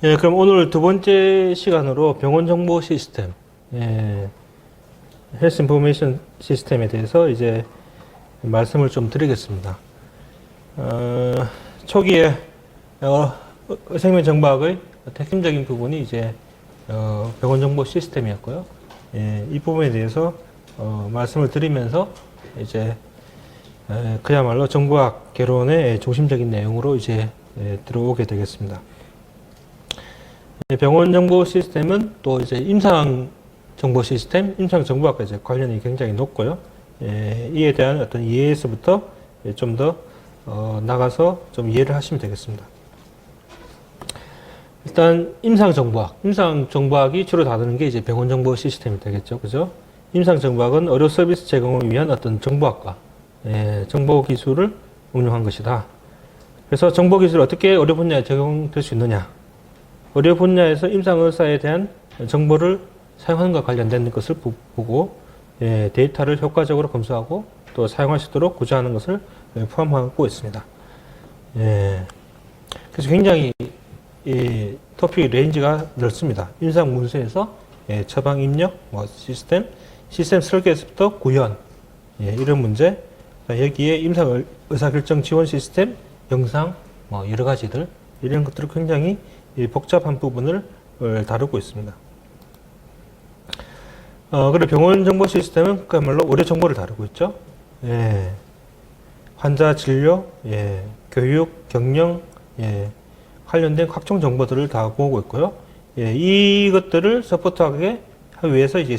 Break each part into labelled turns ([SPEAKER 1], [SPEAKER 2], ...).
[SPEAKER 1] 예, 그럼 오늘 두 번째 시간으로 병원 정보 시스템, 예, 헬스 인포메이션 시스템에 대해서 이제 말씀을 좀 드리겠습니다. 초기에 생명 정보학의 핵심적인 부분이 이제 병원 정보 시스템이었고요. 예, 이 부분에 대해서 말씀을 드리면서 이제 그야말로 정보학 개론의 중심적인 내용으로 이제 들어오게 되겠습니다. 병원 정보 시스템은 또 이제 임상 정보 시스템, 임상 정보학과 이제 관련이 굉장히 높고요. 이에 대한 어떤 이해에서부터 좀 더 나가서 좀 이해를 하시면 되겠습니다. 일단 임상 정보학이 주로 다루는 게 이제 병원 정보 시스템이 되겠죠, 그죠? 임상 정보학은 의료 서비스 제공을 위한 어떤 정보학과 정보 기술을 응용한 것이다. 그래서 정보 기술이 어떻게 의료 분야에 적용될 수 있느냐? 의료 분야에서 임상의사에 대한 정보를 사용하는 것과 관련된 것을 보고 데이터를 효과적으로 검수하고 또 사용할 수 있도록 구조하는 것을 포함하고 있습니다. 그래서 굉장히 이 토픽 레인지가 넓습니다. 임상 문서에서 처방 입력, 시스템 설계에서부터 구현 이런 문제, 여기에 임상 의사결정 지원 시스템, 영상 여러 가지들 이런 것들을 굉장히 복잡한 부분을 다루고 있습니다. 그리고 병원 정보 시스템은 그야말로 의료 정보를 다루고 있죠. 환자 진료, 교육, 경영, 관련된 각종 정보들을 다 모으고 있고요. 이것들을 서포트하기 위해서 이제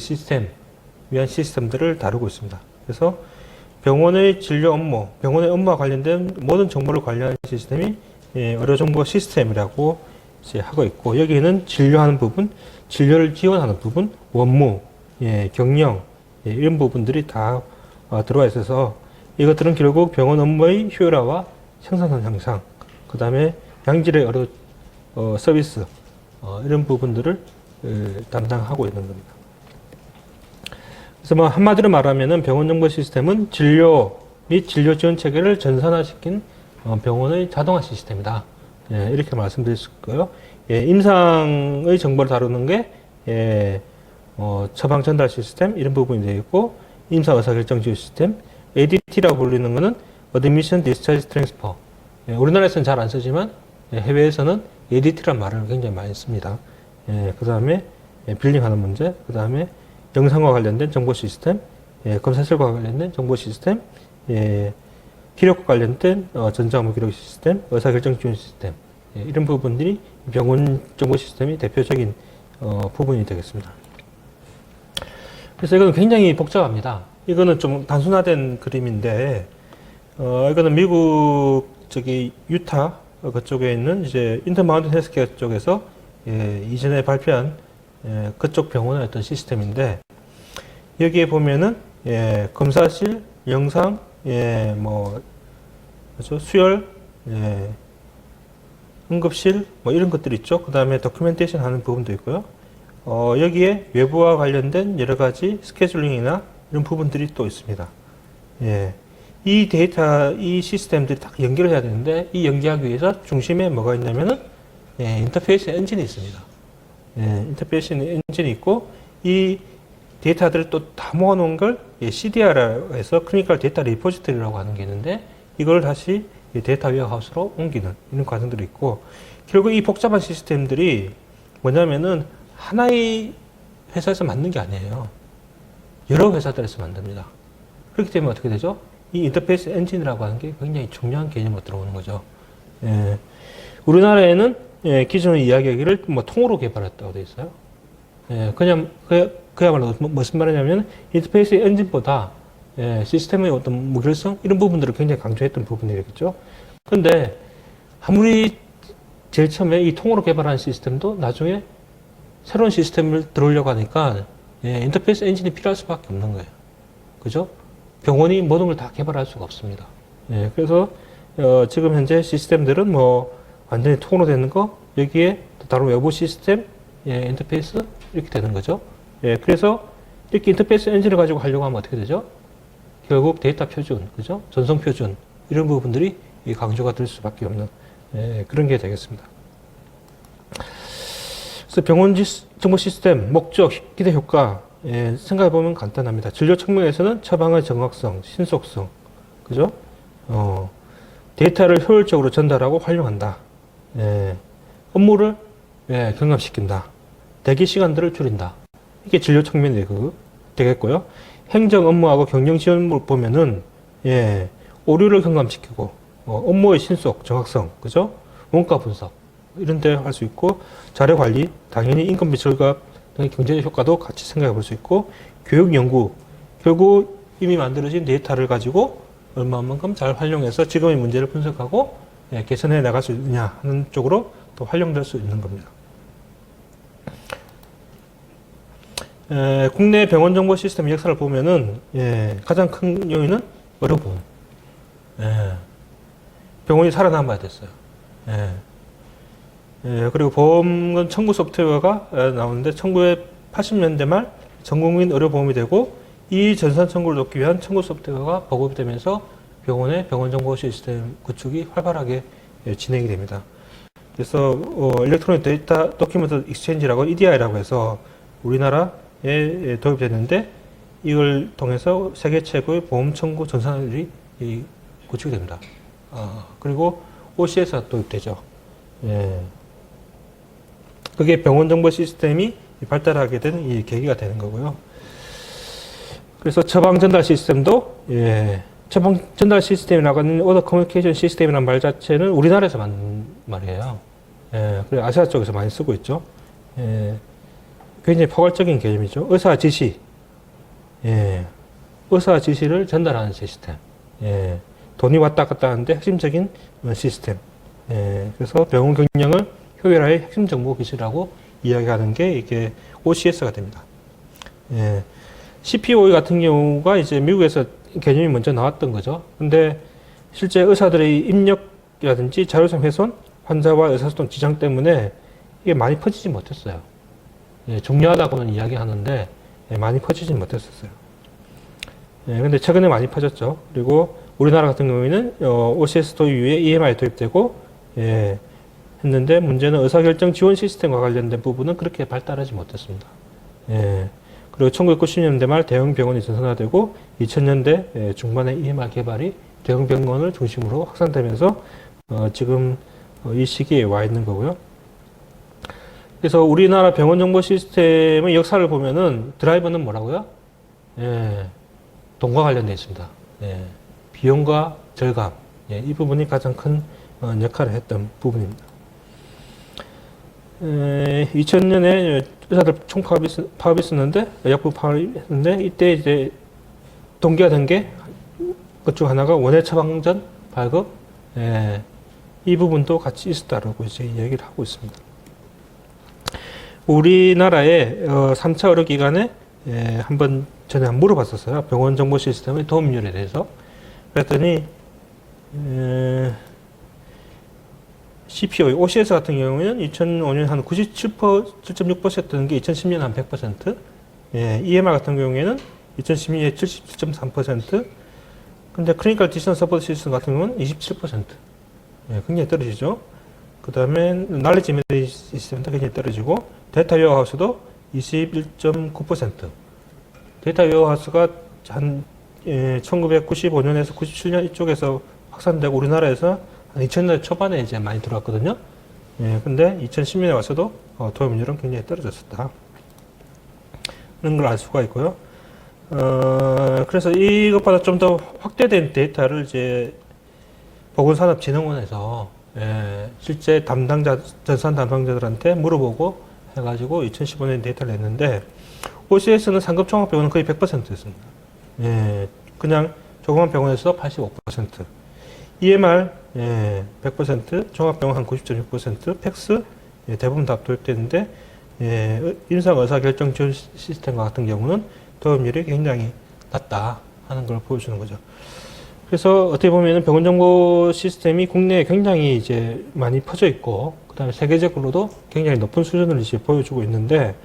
[SPEAKER 1] 위한 시스템들을 다루고 있습니다. 그래서 병원의 진료 업무, 병원의 업무와 관련된 모든 정보를 관리하는 시스템이 의료 정보 시스템이라고 이제 하고 있고, 여기에는 진료하는 부분, 진료를 지원하는 부분, 원무, 경영, 이런 부분들이 다 들어와 있어서 이것들은 결국 병원 업무의 효율화와 생산성 향상, 그 다음에 양질의 의료 서비스, 이런 부분들을 담당하고 있는 겁니다. 그래서 한마디로 말하면은 병원 정보 시스템은 진료 및 진료 지원 체계를 전산화시킨 병원의 자동화 시스템이다. 이렇게 말씀드릴 수 있고요. 임상의 정보를 다루는 게 처방 전달 시스템 이런 부분이 되어 있고, 임상 의사결정 지원 시스템, ADT라고 불리는 것은 Admission Discharge Transfer. 우리나라에서는 잘 안 쓰지만 해외에서는 ADT라는 말을 굉장히 많이 씁니다. 그 다음에 빌링하는 문제, 그 다음에 영상과 관련된 정보 시스템, 검사실과 관련된 정보 시스템, 기록과 관련된 전자업무 기록 시스템, 의사결정 지원 시스템, 이런 부분들이 병원 정보 시스템이 대표적인 부분이 되겠습니다. 그래서 이거는 굉장히 복잡합니다. 이거는 좀 단순화된 그림인데, 이거는 미국 유타 그쪽에 있는 이제 인터마운틴 헬스케어 쪽에서 이전에 발표한 그쪽 병원의 어떤 시스템인데, 여기에 보면은 검사실, 영상, 그렇죠? 수혈, 응급실, 이런 것들이 있죠. 그 다음에 도큐멘테이션 하는 부분도 있고요. 여기에 외부와 관련된 여러 가지 스케줄링이나 이런 부분들이 또 있습니다. 이 데이터, 이 시스템들이 딱 연결을 해야 되는데, 이 연결하기 위해서 중심에 뭐가 있냐면은, 인터페이스 엔진이 있습니다. 인터페이스 엔진이 있고, 이 데이터들을 또 다 모아놓은 걸 CDR라고 해서 클리니컬 데이터 리포지터리라고 하는 게 있는데, 이걸 다시 데이터 웨어하우스로 옮기는 이런 과정들이 있고, 결국 이 복잡한 시스템들이 뭐냐면은 하나의 회사에서 만든 게 아니에요. 여러 회사들에서 만듭니다. 그렇기 때문에 어떻게 되죠? 이 인터페이스 엔진이라고 하는 게 굉장히 중요한 개념으로 들어오는 거죠. 우리나라에는 기존의 이야기하기를 통으로 개발했다고 되어 있어요. 그야말로 무슨 말이냐면 인터페이스 엔진보다 시스템의 어떤 무결성 이런 부분들을 굉장히 강조했던 부분이겠죠. 그런데 아무리 제일 처음에 이 통으로 개발한 시스템도 나중에 새로운 시스템을 들어오려고 하니까 인터페이스 엔진이 필요할 수밖에 없는 거예요. 그죠? 병원이 모든 걸 다 개발할 수가 없습니다. 그래서 지금 현재 시스템들은 완전히 통으로 되는 거, 여기에 다른 외부 시스템, 인터페이스 이렇게 되는 거죠. 그래서 이렇게 인터페이스 엔진을 가지고 하려고 하면 어떻게 되죠? 결국 데이터 표준, 그죠? 전송 표준 이런 부분들이 강조가 될 수밖에 없는 그런 게 되겠습니다. 그래서 병원 정보 시스템, 목적, 기대 효과, 생각해보면 간단합니다. 진료 측면에서는 처방의 정확성, 신속성, 그죠? 데이터를 효율적으로 전달하고 활용한다. 업무를 경감시킨다. 대기 시간들을 줄인다. 이게 진료 측면이 되겠고요. 행정 업무하고 경영 지원을 보면은, 오류를 경감시키고, 업무의 신속, 정확성, 그죠? 원가 분석, 이런 데 할 수 있고, 자료 관리, 당연히 인건비 절감 등의 경제적 효과도 같이 생각해 볼 수 있고, 교육 연구, 결국 이미 만들어진 데이터를 가지고 얼마만큼 잘 활용해서 지금의 문제를 분석하고 개선해 나갈 수 있느냐 하는 쪽으로 또 활용될 수 있는 겁니다. 국내 병원 정보 시스템 역사를 보면은 가장 큰 요인은 의료보험. 병원이 살아남아야 됐어요. 그리고 보험은 청구 소프트웨어가 나오는데 1980년대 말 전국민 의료보험이 되고 이 전산 청구를 돕기 위한 청구 소프트웨어가 보급이 되면서 병원의 병원 정보 시스템 구축이 활발하게 진행이 됩니다. 그래서 일렉트로닉 데이터 도큐멘트 익스체인지라고 EDI라고 해서 우리나라에 도입됐는데 이걸 통해서 세계 최고의 보험 청구 전산들이 구축이 됩니다. 그리고 OCS가 도입되죠. 그게 병원 정보 시스템이 발달하게 된 이 계기가 되는 거고요. 그래서 처방 전달 시스템도 처방 전달 시스템이라고 하는 오더 커뮤니케이션 시스템이라는 말 자체는 우리나라에서 만든 말이에요. 그리고 아시아 쪽에서 많이 쓰고 있죠. 굉장히 포괄적인 개념이죠. 의사 지시, 의사 지시를 전달하는 시스템. 돈이 왔다 갔다 하는데 핵심적인 시스템. 그래서 병원 경영을 효율화의 핵심 정보 기술이라고 이야기하는 게 이게 OCS가 됩니다. CPOE 같은 경우가 이제 미국에서 개념이 먼저 나왔던 거죠. 근데 실제 의사들의 입력이라든지 자율성 훼손, 환자와 의사소통 지장 때문에 이게 많이 퍼지지 못했어요. 중요하다고는 이야기하는데 많이 퍼지지 못했었어요. 근데 최근에 많이 퍼졌죠. 그리고 우리나라 같은 경우에는 OCS 도입 이후에 EMI 도입되고 했는데 문제는 의사결정 지원 시스템과 관련된 부분은 그렇게 발달하지 못했습니다. 그리고 1990년대 말 대형 병원이 전산화되고 2000년대 중반에 EMR 개발이 대형 병원을 중심으로 확산되면서 지금 이 시기에 와 있는 거고요. 그래서 우리나라 병원 정보 시스템의 역사를 보면은 드라이버는 뭐라고요? 돈과 관련되어 있습니다. 비용과 절감. 이 부분이 가장 큰 역할을 했던 부분입니다. 2000년에 의사들 총파업이 있었는데, 약부 파업이 있었는데, 이때 이제 동기가 된 게, 그 중 하나가 원예 처방전 발급, 이 부분도 같이 있었다라고 이제 얘기를 하고 있습니다. 우리나라의 3차 의료기관에 한번 전에 물어봤었어요. 병원 정보 시스템의 도움률에 대해서. 그랬더니, CPOE, OCS 같은 경우에는 2005년 한 97.6%였던 게 2010년 한 100%, EMR 같은 경우에는 2012년에 77.3%, 근데 클리니컬 디시전 서포트 시스템 같은 경우는 27%, 굉장히 떨어지죠. 그 다음에 날리지 메디 시스템도 굉장히 떨어지고, 데이터 웨어하우스도 21.9%. 데이터 웨어하우스가 한 1995년에서 97년 이쪽에서 확산되고 우리나라에서 한 2000년대 초반에 이제 많이 들어왔거든요. 근데 2010년에 와서도 도입률은 굉장히 떨어졌었다. 그런 걸 알 수가 있고요. 그래서 이것보다 좀 더 확대된 데이터를 이제 보건산업진흥원에서 실제 전산 담당자들한테 물어보고 해가지고 2015년 데이터를 냈는데 OCS는 상급 종합병원은 거의 100%였습니다. 그냥 조그만 병원에서 85%. EMR 100%, 종합병원 한 90.6%, 팩스 대부분 다 도입되는데 임상의사결정 지원 시스템과 같은 경우는 도입률이 굉장히 낮다 하는 걸 보여주는 거죠. 그래서 어떻게 보면 병원 정보 시스템이 국내에 굉장히 이제 많이 퍼져 있고, 그 다음에 세계적으로도 굉장히 높은 수준을 이제 보여주고 있는데,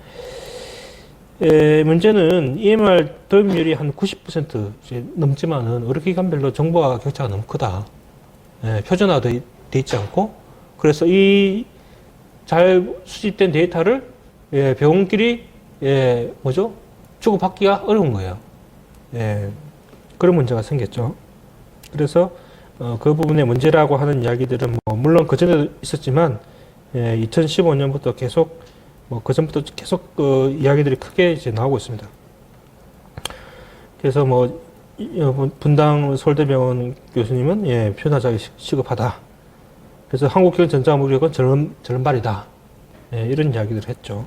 [SPEAKER 1] 문제는 EMR 도입률이 한 90% 이제 넘지만은 의료기관별로 정보와 격차가 너무 크다. 표준화되어 있지 않고, 그래서 이 잘 수집된 데이터를 예, 병원끼리 예, 뭐죠? 주고받기가 어려운 거예요. 예, 그런 문제가 생겼죠. 그래서 그 부분의 문제라고 하는 이야기들은 뭐 물론 그 전에도 있었지만 예, 2015년부터 계속 뭐 그 전부터 계속 그 이야기들이 크게 이제 나오고 있습니다. 그래서 뭐 분당 서울대병원 교수님은 예, 표현하자기 시급하다. 그래서 한국형 전자무력은 저른발이다. 예, 이런 이야기들을 했죠.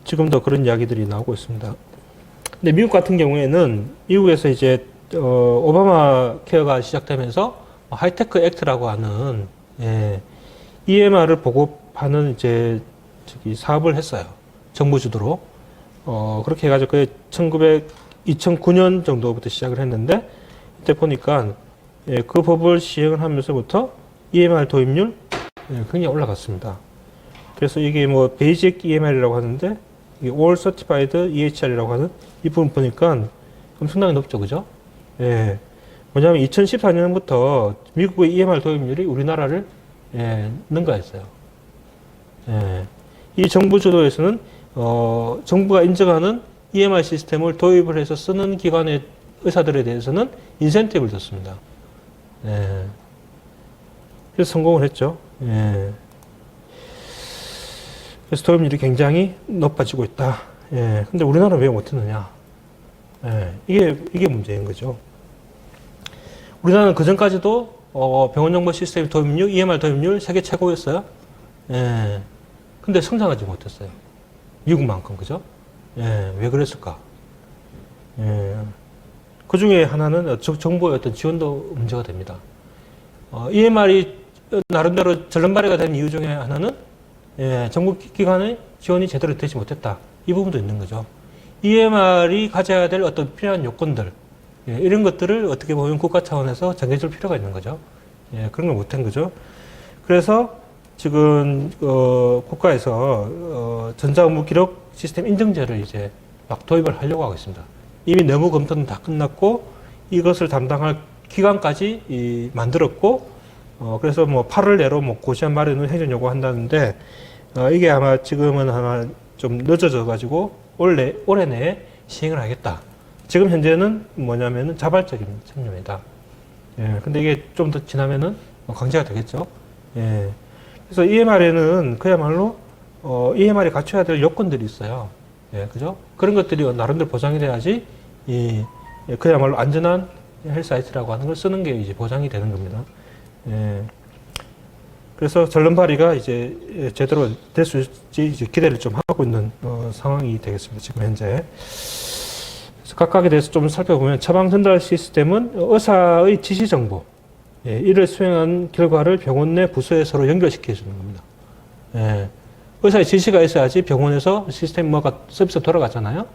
[SPEAKER 1] 지금도 그런 이야기들이 나오고 있습니다. 근데 미국 같은 경우에는 미국에서 이제 오바마 케어가 시작되면서 하이테크 액트라고 하는 예, EMR을 보급하는 이제 사업을 했어요. 정부 주도로. 그렇게 해가지고 2009년 정도부터 시작을 했는데 이때 보니까 예, 그 법을 시행을 하면서부터 EMR 도입률 예, 굉장히 올라갔습니다. 그래서 이게 뭐 베이직 EMR이라고 하는데 이게 All Certified EHR이라고 하는 이 부분 보니까 엄청나게 높죠, 그죠? 예. 뭐냐면 2014년부터 미국의 EMR 도입률이 우리나라를 예, 능가했어요. 예. 이 정부 주도에서는 정부가 인정하는 EMR 시스템을 도입을 해서 쓰는 기관의 의사들에 대해서는 인센티브를 줬습니다. 예. 그래서 성공을 했죠. 예. 그래서 도입률이 굉장히 높아지고 있다. 예. 근데 우리나라는 왜 못했느냐? 예. 이게 문제인 거죠. 우리나라는 그 전까지도 병원 정보 시스템 도입률, EMR 도입률 세계 최고였어요. 예. 근데 성장하지 못했어요. 미국만큼, 그죠? 예. 왜 그랬을까? 예. 그 중에 하나는 정부의 어떤 지원도 문제가 됩니다. EMR이 나름대로 절름발이가 된 이유 중에 하나는 예, 정부 기관의 지원이 제대로 되지 못했다. 이 부분도 있는 거죠. EMR이 가져야 될 어떤 필요한 요건들, 예, 이런 것들을 어떻게 보면 국가 차원에서 정해줄 필요가 있는 거죠. 예, 그런 걸 못한 거죠. 그래서 지금 국가에서 전자의무 기록 시스템 인증제를 이제 막 도입을 하려고 하고 있습니다. 이미 내부 검토는 다 끝났고 이것을 담당할 기관까지 만들었고 그래서 뭐 8월 내로 뭐 고시한 마련을 해주려고 한다는데 이게 아마 지금은 아마 좀 늦어져 가지고 올해 내에 시행을 하겠다. 지금 현재는 뭐냐면은 자발적인 참여입니다. 예, 근데 이게 좀 더 지나면은 강제가 되겠죠. 예. 그래서 EMR에는 그야말로 EMR이 갖춰야 될 요건들이 있어요. 예, 그죠? 그런 것들이 나름대로 보장이 돼야지 그야말로 안전한 헬스 사이트라고 하는 걸 쓰는 게 이제 보장이 되는 겁니다. 예. 그래서 절름발이가 이제 제대로 될 수 있을지 이제 기대를 좀 하고 있는 상황이 되겠습니다. 지금 현재. 그래서 각각에 대해서 좀 살펴보면 처방 전달 시스템은 의사의 지시 정보, 예, 이를 수행한 결과를 병원 내 부서에 서로 연결시켜 주는 겁니다. 예. 의사의 지시가 있어야지 병원에서 시스템 뭐가 서비스가 돌아가잖아요.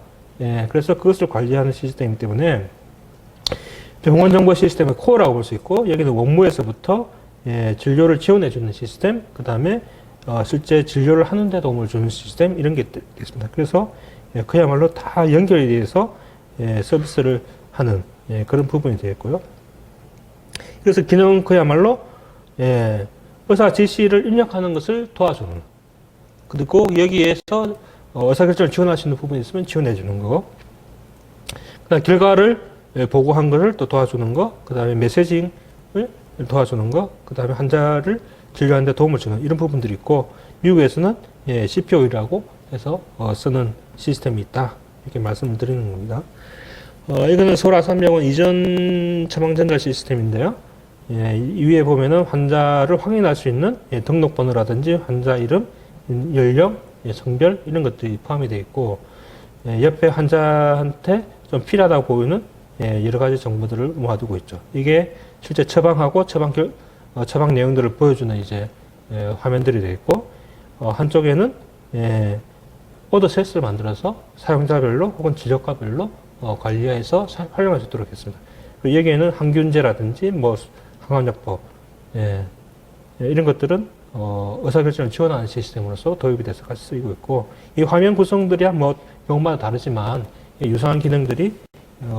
[SPEAKER 1] 예. 그래서 그것을 관리하는 시스템이기 때문에 병원 정보 시스템의 코어라고 볼 수 있고 여기는 원무에서부터 예, 진료를 지원해주는 시스템, 그 다음에 실제 진료를 하는 데 도움을 주는 시스템 이런 게 있습니다. 그래서 예, 그야말로 다 연결이 돼서 예, 서비스를 하는 예, 그런 부분이 되겠고요. 그래서 기능 그야말로 예, 의사 지시를 입력하는 것을 도와주는, 그리고 여기에서 의사결정을 지원할 수 있는 부분이 있으면 지원해주는 거, 그다음 결과를 보고한 것을 또 도와주는 거, 그 다음에 메시징을 도와주는 거, 그 다음에 환자를 진료하는 데 도움을 주는 이런 부분들이 있고, 미국에서는 예, CPO라고 해서 쓰는 시스템이 있다. 이렇게 말씀을 드리는 겁니다. 이거는 서울 아산병원 이전 처방 전달 시스템인데요. 예, 이 위에 보면은 환자를 확인할 수 있는 예, 등록번호라든지 환자 이름, 연령, 예, 성별 이런 것들이 포함이 되어 있고, 예, 옆에 환자한테 좀 필요하다고 보이는 예, 여러 가지 정보들을 모아두고 있죠. 이게 실제 처방하고 처방 내용들을 보여주는 이제 예, 화면들이 되어 있고, 한쪽에는 예, 오더 셋을 만들어서 사용자별로 혹은 진료과별로 관리해서 활용할 수 있도록 했습니다. 그리고 여기에는 항균제라든지 뭐 항암요법 예, 예, 이런 것들은 의사결정을 지원하는 시스템으로서 도입이 돼서 같이 쓰이고 있고, 이 화면 구성들이야 뭐 병마다 다르지만 유사한 기능들이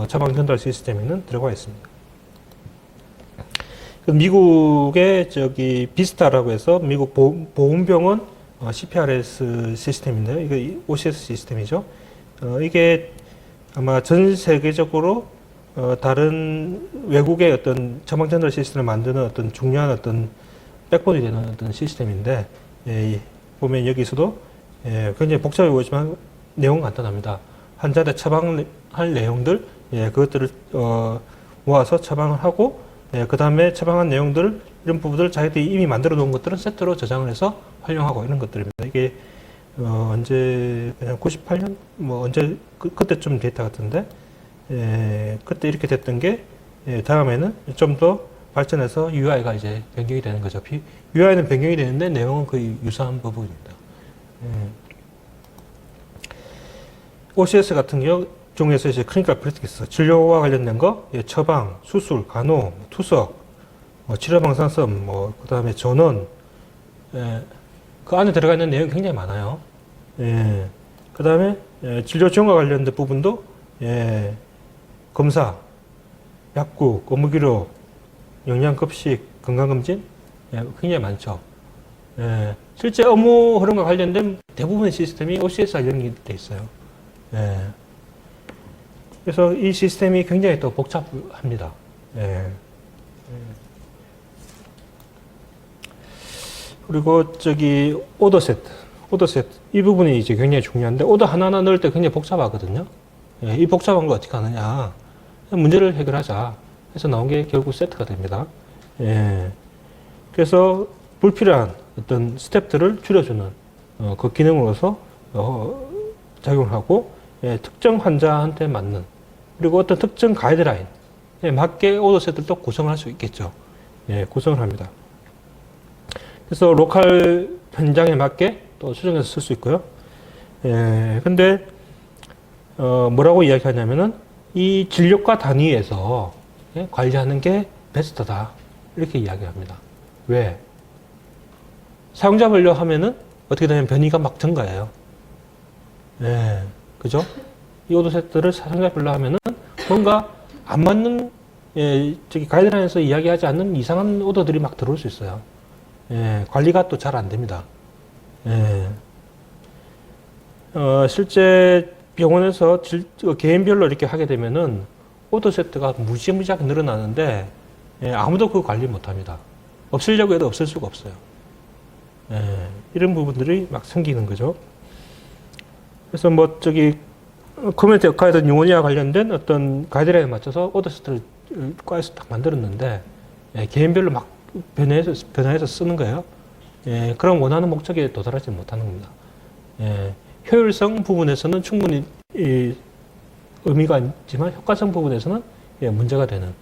[SPEAKER 1] 처방 전달 시스템에는 들어가 있습니다. 미국의 저기 비스타라고 해서 미국 보훈병원 CPRS 시스템인데요. 이게 OCS 시스템이죠. 이게 아마 전 세계적으로 다른 외국의 어떤 처방 전달 시스템을 만드는 어떤 중요한 어떤 백본이 되는 어떤 시스템인데, 보면 여기서도 굉장히 복잡해 보이지만 내용은 간단합니다. 환자한테 처방할 내용들, 그것들을 모아서 처방을 하고, 그 다음에 처방한 내용들, 이런 부분들을 자기들이 이미 만들어 놓은 것들은 세트로 저장을 해서 활용하고 이런 것들입니다. 이게 언제 그냥 98년 뭐 언제 그때쯤 데이터 같은데, 그때 이렇게 됐던 게 다음에는 좀 더 발전해서 UI가 이제 변경이 되는 거죠. UI는 변경이 되는데 내용은 거의 유사한 부분입니다. OCS 같은 경우 중에서 이제 클리니컬 프랙티스, 진료와 관련된 거, 처방, 수술, 간호, 투석, 치료 방사선, 그 다음에 전원, 그 안에 들어가 있는 내용이 굉장히 많아요. 그 다음에 진료 지원과 관련된 부분도 검사, 약국, 업무 기록, 영양급식, 건강검진, 굉장히 많죠. 실제 업무 흐름과 관련된 대부분의 시스템이 OCS와 연결되어 있어요. 그래서 이 시스템이 굉장히 또 복잡합니다. 그리고 저기 오더 세트. 이 부분이 이제 굉장히 중요한데, 오더 하나하나 넣을 때 굉장히 복잡하거든요. 이 복잡한 거 어떻게 하느냐. 문제를 해결하자 해서 나온 게 결국 세트가 됩니다. 그래서 불필요한 어떤 스텝들을 줄여주는 그 기능으로서 작용을 하고, 특정 환자한테 맞는, 그리고 어떤 특정 가이드라인에 맞게 오더 세트를 구성을 할 수 있겠죠. 구성을 합니다. 그래서 로컬 현장에 맞게 또 수정해서 쓸 수 있고요. 근데 뭐라고 이야기하냐면은 이 진료과 단위에서 관리하는 게 베스트다, 이렇게 이야기합니다. 왜? 사용자별로 하면은 어떻게 되냐면 변이가 막 증가해요. 그죠? 이 오더 세트를 사용자별로 하면은 뭔가 안 맞는, 저기 가이드라인에서 이야기하지 않는 이상한 오더들이 막 들어올 수 있어요. 관리가 또 잘 안 됩니다. 실제 병원에서 개인별로 이렇게 하게 되면은 오더 세트가 무지무지하게 늘어나는데, 아무도 그 관리 못 합니다. 없애려고 해도 없앨 수가 없어요. 이런 부분들이 막 생기는 거죠. 그래서 뭐 저기 커뮤니티 역할이든 유언이와 관련된 어떤 가이드라인에 맞춰서 오더 세트를 과에서 딱 만들었는데, 개인별로 막 변화해서 쓰는 거예요. 그럼 원하는 목적에 도달하지 못하는 겁니다. 효율성 부분에서는 충분히 의미가 있지만 효과성 부분에서는 문제가 되는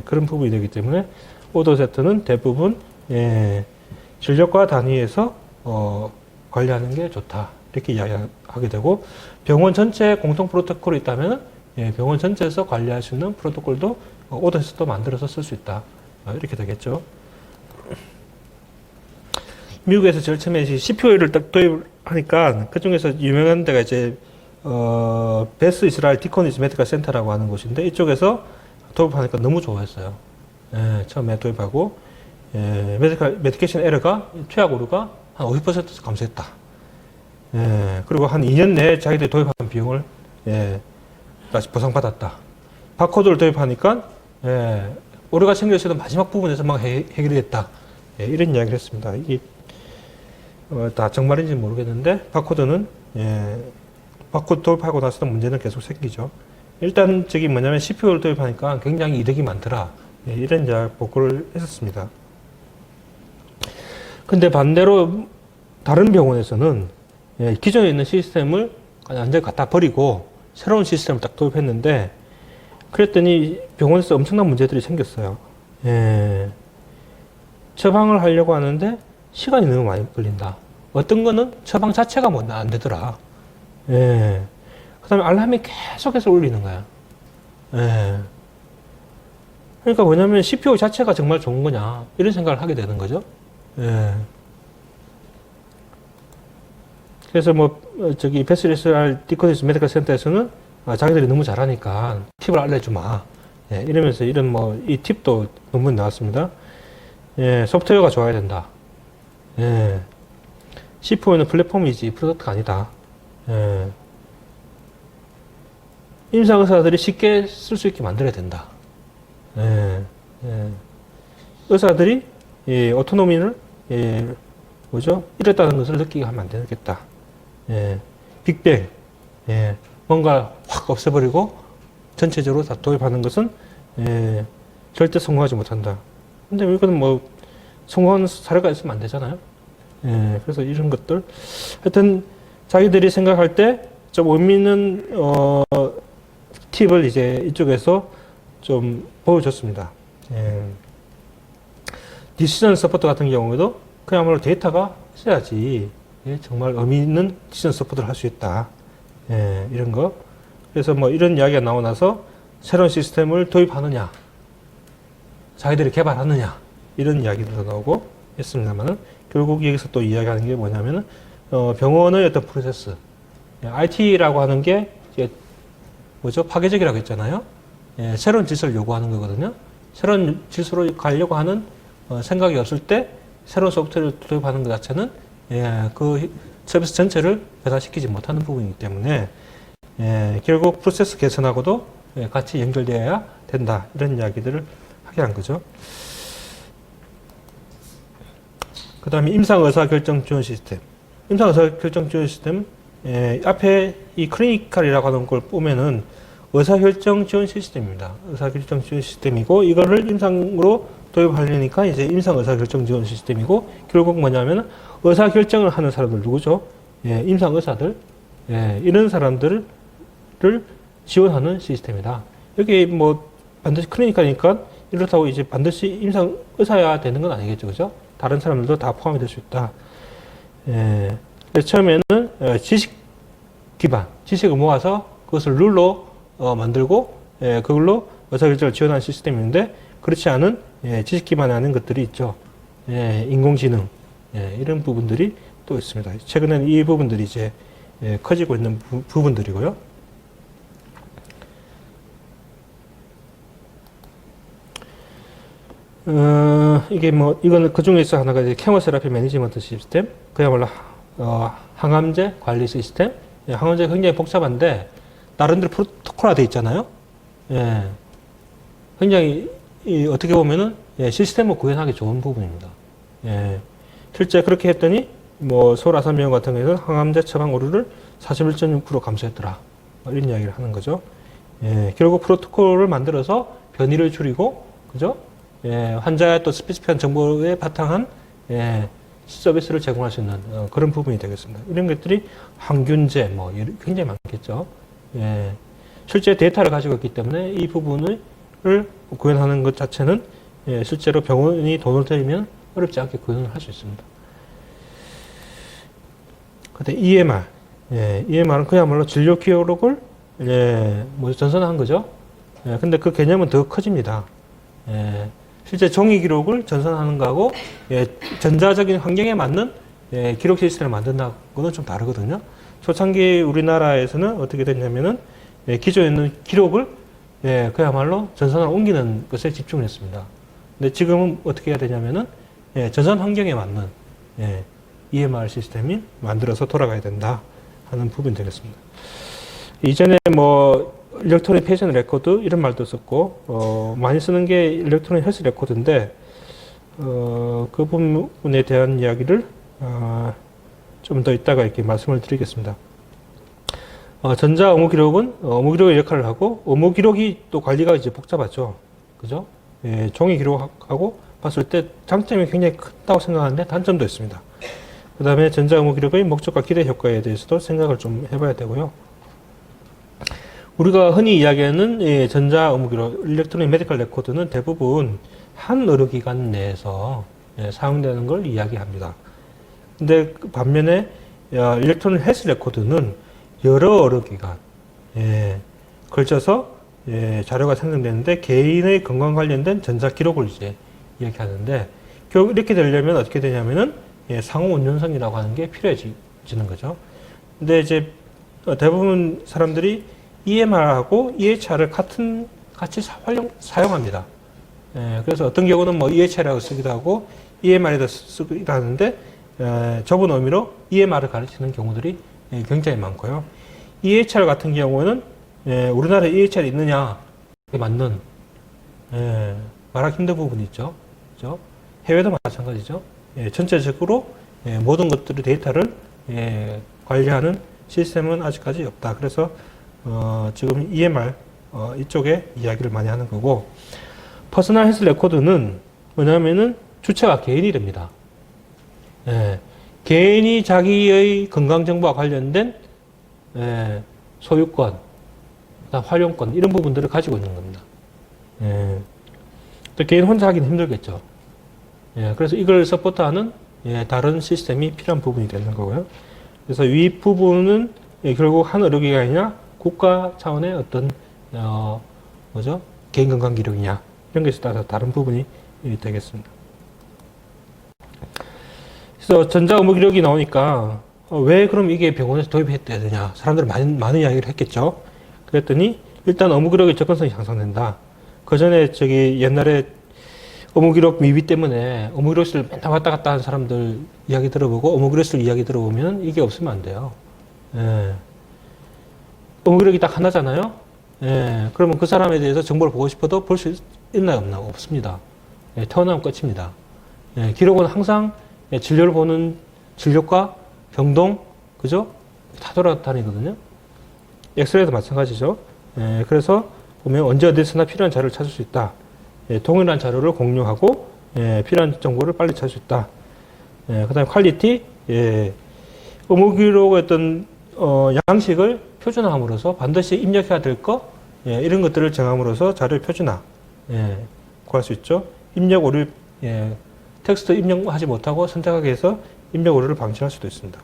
[SPEAKER 1] 그런 부분이 되기 때문에 오더 세트는 대부분 진료과 단위에서 관리하는 게 좋다, 이렇게 이야기하게 되고, 병원 전체에 공통 프로토콜이 있다면 병원 전체에서 관리할 수 있는 프로토콜도 오더 세트도 만들어서 쓸 수 있다, 이렇게 되겠죠. 미국에서 제일 처음에 CPO를 딱 도입하니까 그 중에서 유명한 데가 이제 베스 이스라엘 디코니스 메디컬 센터라고 하는 곳인데, 이쪽에서 도입하니까 너무 좋아했어요. 처음에 도입하고 메디케이션 에러가, 투약 오류가 한 50% 감소했다. 그리고 한 2년 내에 자기들이 도입한 비용을 다시 보상받았다. 바코드를 도입하니까 오류가 생겼어도 마지막 부분에서 막 해결이 됐다. 이런 이야기를 했습니다. 이게 다 정말인지 모르겠는데, 바코드는 바코드 도입하고 나서도 문제는 계속 생기죠. 일단 저기 뭐냐면 CPU를 도입하니까 굉장히 이득이 많더라, 이런 이야기 보고를 했었습니다. 근데 반대로 다른 병원에서는 기존에 있는 시스템을 완전히 갖다 버리고 새로운 시스템을 딱 도입했는데, 그랬더니 병원에서 엄청난 문제들이 생겼어요. 처방을 하려고 하는데 시간이 너무 많이 걸린다. 어떤 거는 처방 자체가 뭐 안 되더라. 그 다음에 알람이 계속해서 울리는 거야. 그러니까 뭐냐면 CPU 자체가 정말 좋은 거냐, 이런 생각을 하게 되는 거죠. 그래서 뭐 저기 베스리스랄 디코니스 메디컬 센터에서는 자기들이 너무 잘하니까 팁을 알려주마, 이러면서 이런 뭐 이 팁도 논문이 나왔습니다. 소프트웨어가 좋아야 된다. C4는 플랫폼이지 프로덕트가 아니다. 예. 임상의사들이 쉽게 쓸 수 있게 만들어야 된다. 예. 예. 의사들이 오토노미를 뭐죠? 이랬다는 것을 느끼게 하면 안 되겠다. 예. 빅뱅. 예. 뭔가 확 없애버리고 전체적으로 다 도입하는 것은 절대 성공하지 못한다. 근데 이거는 뭐 성공한 사례가 있으면 안 되잖아요. 그래서 이런 것들 하여튼 자기들이 생각할 때 좀 의미 있는 팁을 이제 이쪽에서 좀 보여줬습니다. 디시전 서포트 같은 경우에도 그야말로 데이터가 있어야지 정말 의미 있는 디시전 서포트를 할 수 있다. 이런 거. 그래서 뭐 이런 이야기가 나오고 나서 새로운 시스템을 도입하느냐, 자기들이 개발하느냐, 이런 이야기도 나오고 했습니다만은 결국 여기서 또 이야기하는 게 뭐냐면은 병원의 어떤 프로세스, IT라고 하는 게 이제 뭐죠? 파괴적이라고 했잖아요. 새로운 질서를 요구하는 거거든요. 새로운 질서로 가려고 하는 생각이 없을 때 새로운 소프트웨어를 도입하는 것 자체는 그 서비스 전체를 변화시키지 못하는 부분이기 때문에 결국 프로세스 개선하고도 같이 연결되어야 된다. 이런 이야기들을 하게 한 거죠. 그 다음에 임상의사결정 지원 시스템. 임상의사결정 지원 시스템, 앞에 이 클리니컬이라고 하는 걸 보면은 의사결정 지원 시스템입니다. 의사결정 지원 시스템이고, 이거를 임상으로 도입하려니까 이제 임상의사결정 지원 시스템이고, 결국 뭐냐면 의사결정을 하는 사람들 누구죠? 임상의사들. 이런 사람들을 지원하는 시스템이다. 여기 뭐 반드시 클리니컬이니까 이렇다고 이제 반드시 임상의사야 되는 건 아니겠죠. 그죠? 다른 사람들도 다 포함이 될 수 있다. 처음에는 지식 기반, 지식을 모아서 그것을 룰로 만들고 그걸로 의사결정을 지원하는 시스템인데, 그렇지 않은 지식 기반에 하는 것들이 있죠. 인공지능 이런 부분들이 또 있습니다. 최근에는 이 부분들이 이제 커지고 있는 부분들이고요. 이게 뭐 이거는 그 중에서 하나가 이제 케모세라피 매니지먼트 시스템, 그야말로 항암제 관리 시스템. 항암제가 굉장히 복잡한데 나름대로 프로토콜화 되어 있잖아요. 굉장히 어떻게 보면은 시스템을 구현하기 좋은 부분입니다. 실제 그렇게 했더니 뭐 서울 아산병원 같은 경우에는 항암제 처방 오류를 41.6% 감소했더라. 이런 이야기를 하는 거죠. 결국 프로토콜을 만들어서 변이를 줄이고, 그죠? 환자의 또 스페시피한 정보에 바탕한 서비스를 제공할 수 있는 그런 부분이 되겠습니다. 이런 것들이 항균제 뭐 굉장히 많겠죠. 실제 데이터를 가지고 있기 때문에 이 부분을 구현하는 것 자체는 실제로 병원이 돈을 들이면 어렵지 않게 구현을 할 수 있습니다. 근데 EMR, EMR은 그야말로 진료 기록을 뭐 전산한 거죠. 근데 그 개념은 더 커집니다. 실제 종이 기록을 전산하는 거하고 전자적인 환경에 맞는 기록 시스템을 만든다고는 좀 다르거든요. 초창기 우리나라에서는 어떻게 됐냐면은 기존에 있는 기록을 그야말로 전산으로 옮기는 것에 집중을 했습니다. 근데 지금은 어떻게 해야 되냐면은 전산 환경에 맞는 EMR 시스템이 만들어서 돌아가야 된다 하는 부분이 되겠습니다. 이전에 뭐 일렉트로닉 페이션 레코드 이런 말도 썼고 많이 쓰는 게 일렉트로닉 헬스 레코드인데 그 부분에 대한 이야기를 좀 더 이따가 이렇게 말씀을 드리겠습니다. 전자 의무 기록은 의무 기록의 역할을 하고, 의무 기록이 또 관리가 이제 복잡하죠. 그죠? 종이 기록하고 봤을 때 장점이 굉장히 크다고 생각하는데 단점도 있습니다. 그 다음에 전자 의무 기록의 목적과 기대 효과에 대해서도 생각을 좀 해봐야 되고요. 우리가 흔히 이야기하는 전자 의무 기록, 일렉트로닉 메디컬 레코드는 대부분 한 의료기관 내에서 사용되는 걸 이야기합니다. 근데 반면에 일렉트로닉 헬스 레코드는 여러 의료기관 걸쳐서 자료가 생성되는데 개인의 건강 관련된 전자 기록을 이제 이야기하는데, 결국 이렇게 되려면 어떻게 되냐면은 상호 운전성이라고 하는 게 필요해지는 거죠. 근데 이제 대부분 사람들이 EMR하고 EHR을 같이 사용합니다. 그래서 어떤 경우는 뭐 EHR이라고 쓰기도 하고 EMR에다 쓰기도 하는데, 좁은 의미로 EMR을 가르치는 경우들이 굉장히 많고요. EHR 같은 경우는 우리나라에 EHR이 있느냐 맞는 말하기 힘든 부분이 있죠. 그죠? 해외도 마찬가지죠. 전체적으로 모든 것들의 데이터를 관리하는 시스템은 아직까지 없다. 그래서 지금 EMR 이쪽에 이야기를 많이 하는 거고, 퍼스널 헬스 레코드는 뭐냐면은 주체가 개인이 됩니다. 개인이 자기의 건강 정보와 관련된 소유권, 활용권 이런 부분들을 가지고 있는 겁니다. 또 개인 혼자 하기는 힘들겠죠. 그래서 이걸 서포트하는 다른 시스템이 필요한 부분이 되는 거고요. 그래서 위 부분은 결국 한 의료기관이냐 국가 차원의 어떤 개인 건강 기록이냐 이런 것에 따라서 다른 부분이 되겠습니다. 그래서 전자 의무 기록이 나오니까 왜 그럼 이게 병원에서 도입해야 되냐, 사람들은 많은 이야기를 했겠죠. 그랬더니 일단 의무 기록의 접근성이 향상된다. 그 전에 옛날에 의무 기록 미비 때문에 의무 기록실을 맨날 왔다 갔다 하는 사람들 이야기 들어보고 의무 기록실 이야기 들어보면 이게 없으면 안 돼요. 의무 기록이 딱 하나잖아요. 그러면 그 사람에 대해서 정보를 보고 싶어도 볼 수 있나요, 없나요? 없습니다. 태어나면 끝입니다. 기록은 항상 진료를 보는 진료과, 병동, 그죠? 다 돌아다니거든요. 엑스레이도 마찬가지죠. 그래서 보면 언제 어디서나 필요한 자료를 찾을 수 있다. 동일한 자료를 공유하고 필요한 정보를 빨리 찾을 수 있다. 그 다음에 퀄리티, 의무 기록의 어떤 양식을 표준화함으로써 반드시 입력해야 될 거, 이런 것들을 정함으로써 자료의 표준화 구할 수 있죠. 입력 오류, 텍스트 입력하지 못하고 선택하게 해서 입력 오류를 방지할 수도 있습니다.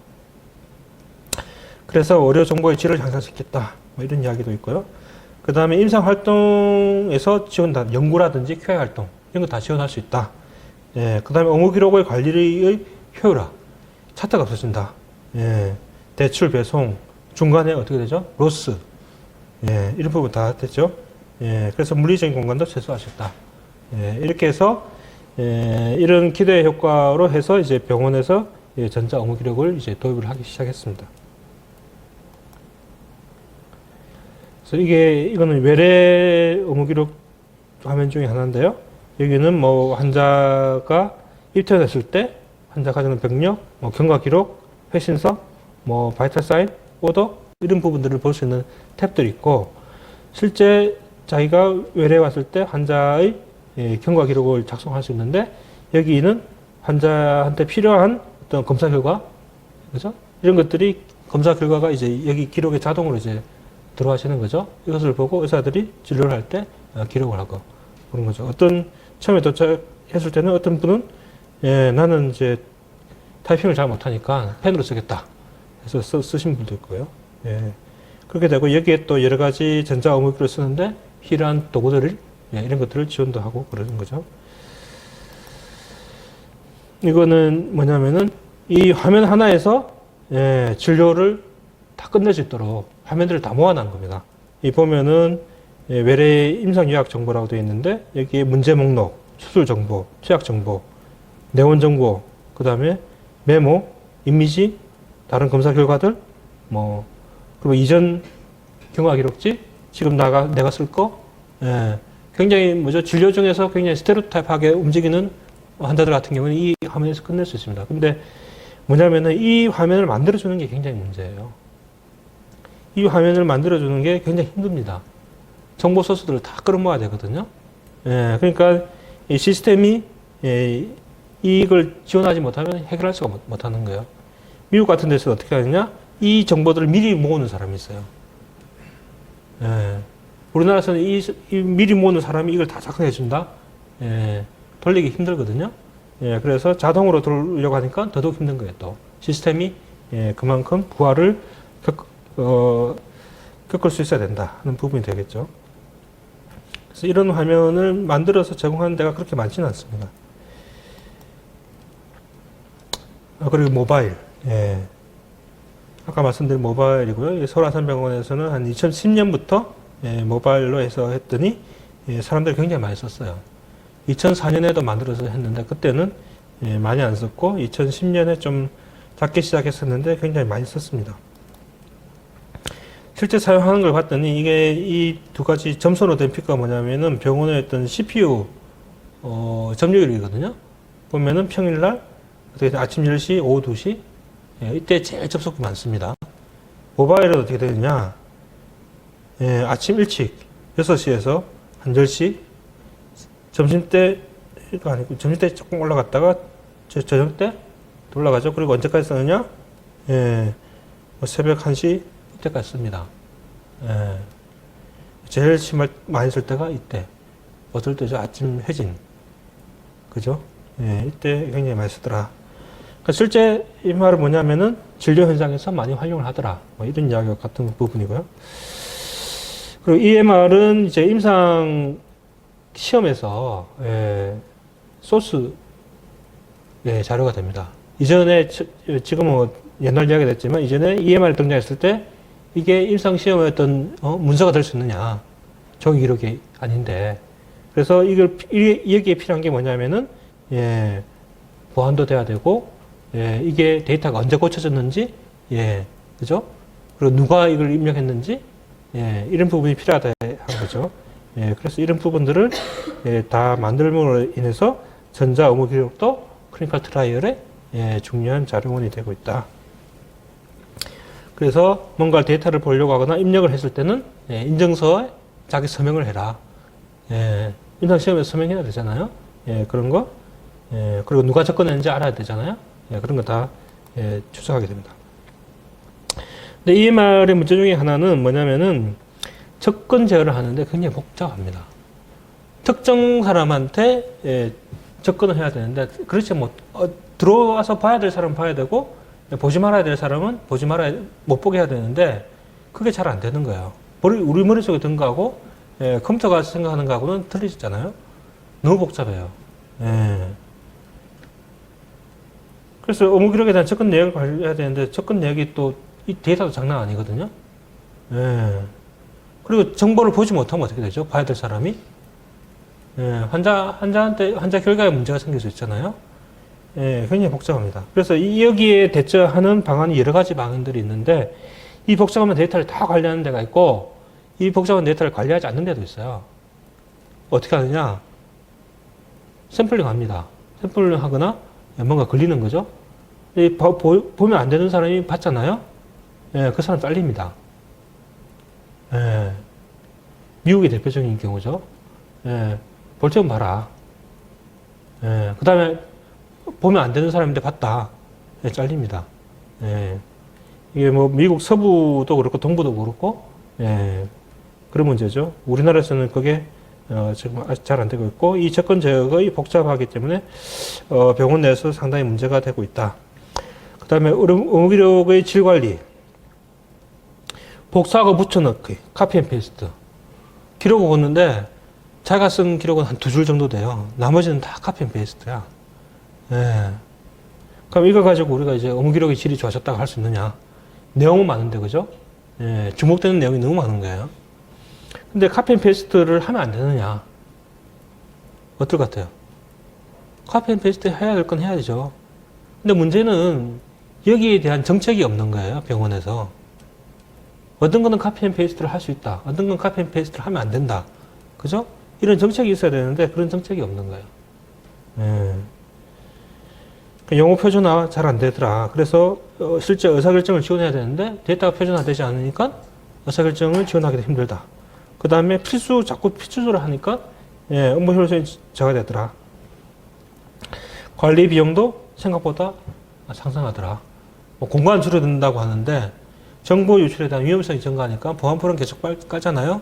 [SPEAKER 1] 그래서 의료 정보의 질을 향상시켰다. 뭐 이런 이야기도 있고요. 그 다음에 임상 활동에서 지원다, 연구라든지 QA 활동 이런 거 다 지원할 수 있다. 그 다음에 의무 기록의 관리의 효율화, 차트가 없어진다. 대출, 배송, 중간에 어떻게 되죠? 로스, 이런 부분 다 됐죠. 그래서 물리적인 공간도 최소화할 수 있다. 이렇게 해서 이런 기대 효과로 해서 이제 병원에서 전자 의무 기록을 이제 도입을 하기 시작했습니다. 그래서 이거는 외래 의무 기록 화면 중에 하나인데요. 여기는 뭐 환자가 입퇴했을 때 환자 가져는 병력, 뭐 경과 기록, 회신서, 뭐 바이탈 사인, 오더 이런 부분들을 볼 수 있는 탭들이 있고, 실제 자기가 외래에 왔을 때 환자의 경과 기록을 작성할 수 있는데, 여기는 환자한테 필요한 어떤 검사 결과, 그죠? 이런 것들이 검사 결과가 이제 여기 기록에 자동으로 이제 들어가시는 거죠. 이것을 보고 의사들이 진료를 할 때 기록을 하고 그런 거죠. 처음에 도착했을 때는 어떤 분은 나는 이제 타이핑을 잘 못하니까 펜으로 쓰겠다 해서 쓰신 분도 있고요. 그렇게 되고 여기에 또 여러 가지 전자 의무 기록을 쓰는데 필요한 도구들을 이런 것들을 지원도 하고 그러는 거죠. 이거는 뭐냐면은 이 화면 하나에서 진료를 다 끝낼 수 있도록 화면들을 다 모아놓은 겁니다. 이 보면은 외래 임상 요약 정보라고 되어 있는데 여기에 문제 목록, 수술 정보, 취약 정보, 내원 정보, 그 다음에 메모, 이미지, 다른 검사 결과들, 그리고 이전 경과 기록지, 지금 내가 쓸 거, 굉장히 진료 중에서 굉장히 스테레오타입하게 움직이는 환자들 같은 경우는 이 화면에서 끝낼 수 있습니다. 근데 뭐냐면은 이 화면을 만들어주는 게 굉장히 문제예요. 이 화면을 만들어주는 게 굉장히 힘듭니다. 정보 소스들을 다 끌어모아야 되거든요. 그러니까 이 시스템이 이걸 지원하지 못하면 해결할 수가 못하는 거예요. 미국 같은 데서 어떻게 하느냐? 이 정보들을 미리 모으는 사람이 있어요. 우리나라에서는 이 미리 모으는 사람이 이걸 다 작성해 준다? 돌리기 힘들거든요. 그래서 자동으로 돌려고 하니까 더더욱 힘든 거예요, 또. 시스템이 그만큼 부하를 겪을 수 있어야 된다 하는 부분이 되겠죠. 그래서 이런 화면을 만들어서 제공하는 데가 그렇게 많지는 않습니다. 그리고 모바일. 아까 말씀드린 모바일이고요. 서울아산병원에서는 한 2010년부터 모바일로 해서 했더니 사람들이 굉장히 많이 썼어요. 2004년에도 만들어서 했는데 그때는 예, 많이 안 썼고 2010년에 좀 작게 시작했었는데 굉장히 많이 썼습니다. 실제 사용하는 걸 봤더니 이게 이 두 가지 점선으로 된 피크가 뭐냐면은 병원의 어떤 CPU 점유율이거든요. 보면은 평일날 어떻게 아침 10시, 오후 2시 예, 이때 제일 접속이 많습니다. 모바일은 어떻게 되느냐? 예, 아침 일찍 6시에서 한 10시 점심때가 아니고 점심때 조금 올라갔다가 저녁 때 올라가죠. 그리고 언제까지 쓰느냐? 예, 뭐 새벽 1시 이때까지 씁니다. 예, 제일 심할 많이 쓸 때가 이때. 어떨 때죠? 아침 회진. 그죠? 예, 이때 굉장히 많이 쓰더라. 그러니까 실제 이 말은 뭐냐면은 진료 현장에서 많이 활용을 하더라. 뭐 이런 이야기가 같은 부분이고요. 그리고 EMR은 이제 임상 시험에서 소스 자료가 됩니다. 이전에 지금은 뭐 옛날 이야기가 됐지만 이전에 EMR이 등장했을 때 이게 임상 시험의 어떤 문서가 될 수 있느냐 종이 기록이 아닌데 그래서 이걸 여기에 필요한 게 뭐냐면은 보안도 돼야 되고 이게 데이터가 언제 고쳐졌는지 그죠? 그리고 누가 이걸 입력했는지 이런 부분이 필요하다 한 거죠. 그래서 이런 부분들을 다 만들므로 인해서 전자 의무 기록도 클리니컬 트라이얼의 중요한 자료원이 되고 있다. 그래서 뭔가 데이터를 보려고 하거나 입력을 했을 때는 인증서에 자기 서명을 해라. 임상 시험에서 서명해야 되잖아요. 그런 거. 그리고 누가 접근했는지 알아야 되잖아요. 그런 거 다 추적하게 됩니다. 근데 EMR의 문제 중에 하나는 뭐냐면은 접근 제어를 하는데 굉장히 복잡합니다. 특정 사람한테 접근을 해야 되는데 그렇지 뭐 들어와서 봐야 될 사람은 봐야 되고 보지 말아야 될 사람은 못 보게 해야 되는데 그게 잘 안 되는 거예요. 우리 머릿속에 든 거하고 컴퓨터가 생각하는 거하고는 틀리잖아요. 너무 복잡해요. 그래서 업무 기록에 대한 접근 내역을 관리해야 되는데 접근 내역이 또 이 데이터도 장난 아니거든요. 그리고 정보를 보지 못하면 어떻게 되죠? 봐야 될 사람이 환자 결과에 문제가 생길 수 있잖아요. 굉장히 복잡합니다. 그래서 여기에 대처하는 방안이 여러 가지 방안들이 있는데 이 복잡한 데이터를 다 관리하는 데가 있고 이 복잡한 데이터를 관리하지 않는 데도 있어요. 어떻게 하느냐? 샘플링 합니다. 샘플링 하거나 뭔가 걸리는 거죠. 보면 안 되는 사람이 봤잖아요. 그 사람 잘립니다. 미국의 대표적인 경우죠. 볼 점 봐라. 그 다음에 보면 안 되는 사람인데 봤다. 잘립니다. 이게 뭐 미국 서부도 그렇고 동부도 그렇고 그런 문제죠. 우리나라에서는 그게 지금 아직 잘 안 되고 있고 이 접근 제어가 복잡하기 때문에 병원 내에서 상당히 문제가 되고 있다. 그 다음에 의무 기록의 질 관리, 복사하고 붙여넣기, 카피 앤 페이스트. 기록을 걷는데 자기가 쓴 기록은 한 2줄 정도 돼요. 나머지는 다 카피 앤 페이스트야. 그럼 이거 가지고 우리가 이제 의무 기록의 질이 좋아졌다고 할 수 있느냐? 내용은 많은데, 그죠? 주목되는 내용이 너무 많은 거예요. 근데 카피 앤 페이스트를 하면 안 되느냐? 어떨 것 같아요? 카피 앤 페이스트 해야 될 건 해야 되죠. 근데 문제는 여기에 대한 정책이 없는 거예요, 병원에서. 어떤 거는 카피 앤 페이스트를 할 수 있다. 어떤 건 카피 앤 페이스트를 하면 안 된다. 그죠? 이런 정책이 있어야 되는데 그런 정책이 없는 거예요. 영어 표준화 잘 안 되더라. 그래서 실제 의사결정을 지원해야 되는데 데이터가 표준화되지 않으니까 의사결정을 지원하기도 힘들다. 그 다음에 자꾸 필수적으로 하니까 업무 효율성이 저하되더라. 관리 비용도 생각보다 상승하더라. 뭐 공간 줄어든다고 하는데 정보 유출에 대한 위험성이 증가하니까 보안 프로그램 계속 깔잖아요.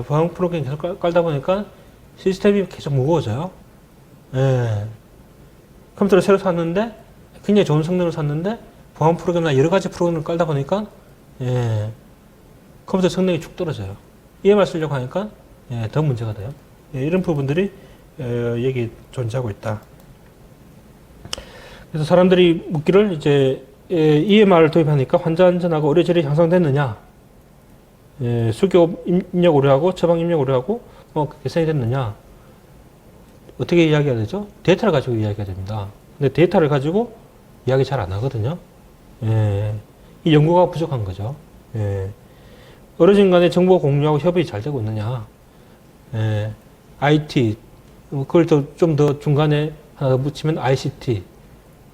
[SPEAKER 1] 보안 프로그램 계속 깔다 보니까 시스템이 계속 무거워져요. 컴퓨터를 새로 샀는데 굉장히 좋은 성능을 샀는데 보안 프로그램이나 여러 가지 프로그램을 깔다 보니까 컴퓨터 성능이 쭉 떨어져요. EMR 쓰려고 하니까 더 문제가 돼요. 이런 부분들이 여기 존재하고 있다. 그래서 사람들이 묻기를 이제 EMR을 도입하니까 환자 안전하고 의료질이 향상됐느냐, 수교 입력 오류하고 처방 입력 오류하고 개선이 됐느냐, 어떻게 이야기해야 되죠? 데이터를 가지고 이야기해야 됩니다. 근데 데이터를 가지고 이야기 잘 안 하거든요. 예. 이 연구가 부족한 거죠. 예. 어르신 간의 정보 공유하고 협업이 잘 되고 있느냐. 예. IT, 그걸 좀 더 중간에 하나 더 붙이면 ICT,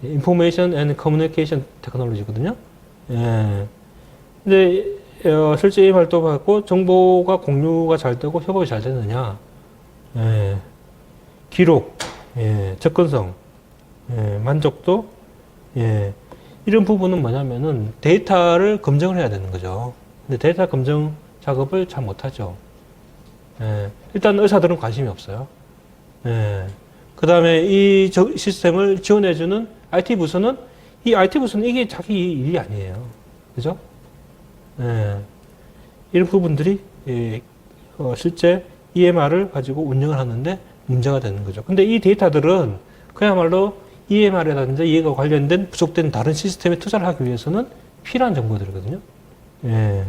[SPEAKER 1] Information and Communication Technology거든요. 예. 근데 실제 EMR도 받고 정보가 공유가 잘 되고 협업이 잘 되느냐. 예. 기록, 예. 접근성, 예. 만족도, 예. 이런 부분은 뭐냐면은 데이터를 검증을 해야 되는 거죠. 근데 데이터 검증 작업을 잘 못하죠. 예. 일단 의사들은 관심이 없어요. 예. 그 다음에 이 시스템을 지원해주는 IT 부서는 이 IT 부서는 이게 자기 일이 아니에요. 그죠? 예. 이런 부분들이 실제 EMR을 가지고 운영을 하는데 문제가 되는 거죠. 근데 이 데이터들은 그야말로 EMR이라든지 이해가 관련된 부족된 다른 시스템에 투자를 하기 위해서는 필요한 정보들이거든요. 예.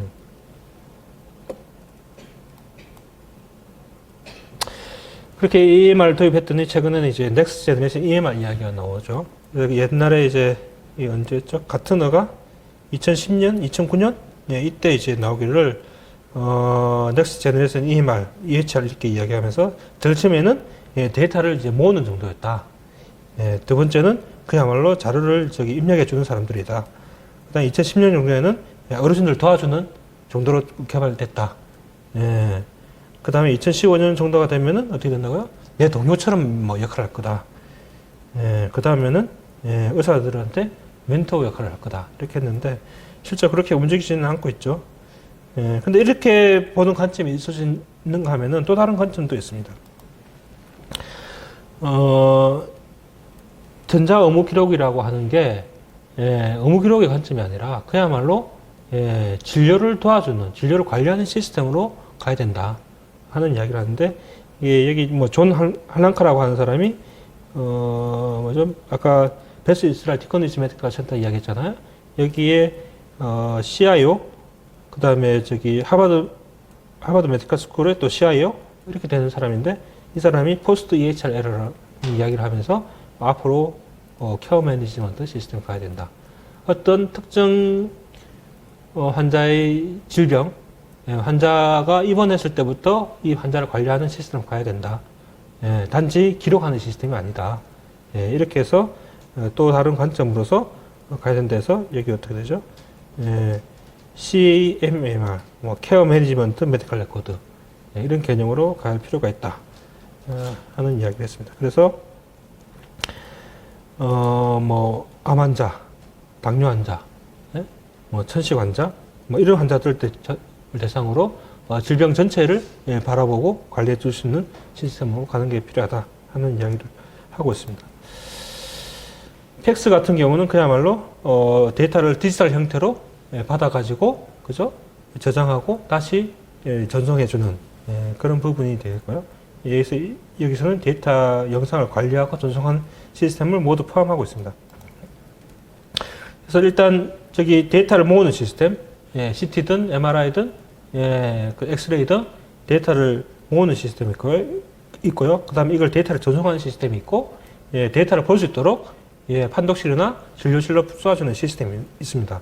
[SPEAKER 1] 그렇게 EMR을 도입했더니 최근에는 이제 넥스트 제너레이션 EMR 이야기가 나오죠. 옛날에 이제 언제였죠? 가트너가 2010년, 2009년 예, 이때 이제 나오기를 넥스트 제너레이션 EMR, EHR 이렇게 이야기하면서 제일 처음에는 예, 데이터를 이제 모으는 정도였다. 예, 두 번째는 그야말로 자료를 입력해 주는 사람들이다. 그다음 2010년 정도에는 어르신들 도와주는 정도로 개발됐다. 예. 그 다음에 2015년 정도가 되면은 어떻게 된다고요? 내 동료처럼 뭐 역할을 할 거다. 예, 그 다음에는 예, 의사들한테 멘토 역할을 할 거다. 이렇게 했는데 실제 그렇게 움직이지는 않고 있죠. 예, 근데 이렇게 보는 관점이 있어지는가 하면은 또 다른 관점도 있습니다. 전자 의무 기록이라고 하는 게 예, 의무 기록의 관점이 아니라 그야말로 예, 진료를 도와주는, 진료를 관리하는 시스템으로 가야 된다. 하는 이야기를 하는데, 예, 여기 뭐 존 할랑카라고 하는 사람이, 뭐죠? 아까 베스 이스라엘 디커니즈 메디컬 센터 이야기 했잖아요. 여기에, CIO, 그 다음에 하버드 메디컬 스쿨의 또 CIO, 이렇게 되는 사람인데, 이 사람이 포스트 EHR 에러라는 이야기를 하면서 앞으로, 케어 매니지먼트 시스템을 가야 된다. 어떤 특정, 환자의 질병, 예, 환자가 입원했을 때부터 이 환자를 관리하는 시스템을 가야 된다. 예, 단지 기록하는 시스템이 아니다. 예, 이렇게 해서 또 다른 관점으로서 가야 된다 해서 여기 어떻게 되죠? 예, CMMR, 뭐 케어 매니지먼트 메디컬 레코드 예, 이런 개념으로 갈 필요가 있다 하는 이야기를 했습니다. 그래서 뭐 암 환자, 당뇨 환자, 예? 뭐 천식 환자, 뭐 이런 환자들 대상으로 질병 전체를 예, 바라보고 관리해 줄 수 있는 시스템으로 가는 게 필요하다 하는 이야기를 하고 있습니다. 팩스 같은 경우는 그야말로 데이터를 디지털 형태로 예, 받아가지고 그죠? 저장하고 다시 예, 전송해주는 예, 그런 부분이 되고요. 여기서는 데이터 영상을 관리하고 전송하는 시스템을 모두 포함하고 있습니다. 그래서 일단 데이터를 모으는 시스템, 예, CT든 MRI든 예, 그 엑스레이든 데이터를 모으는 시스템이 있고요. 그 다음에 이걸 데이터를 전송하는 시스템이 있고, 예, 데이터를 볼 수 있도록 예, 판독실이나 진료실로 쏘아주는 시스템이 있습니다.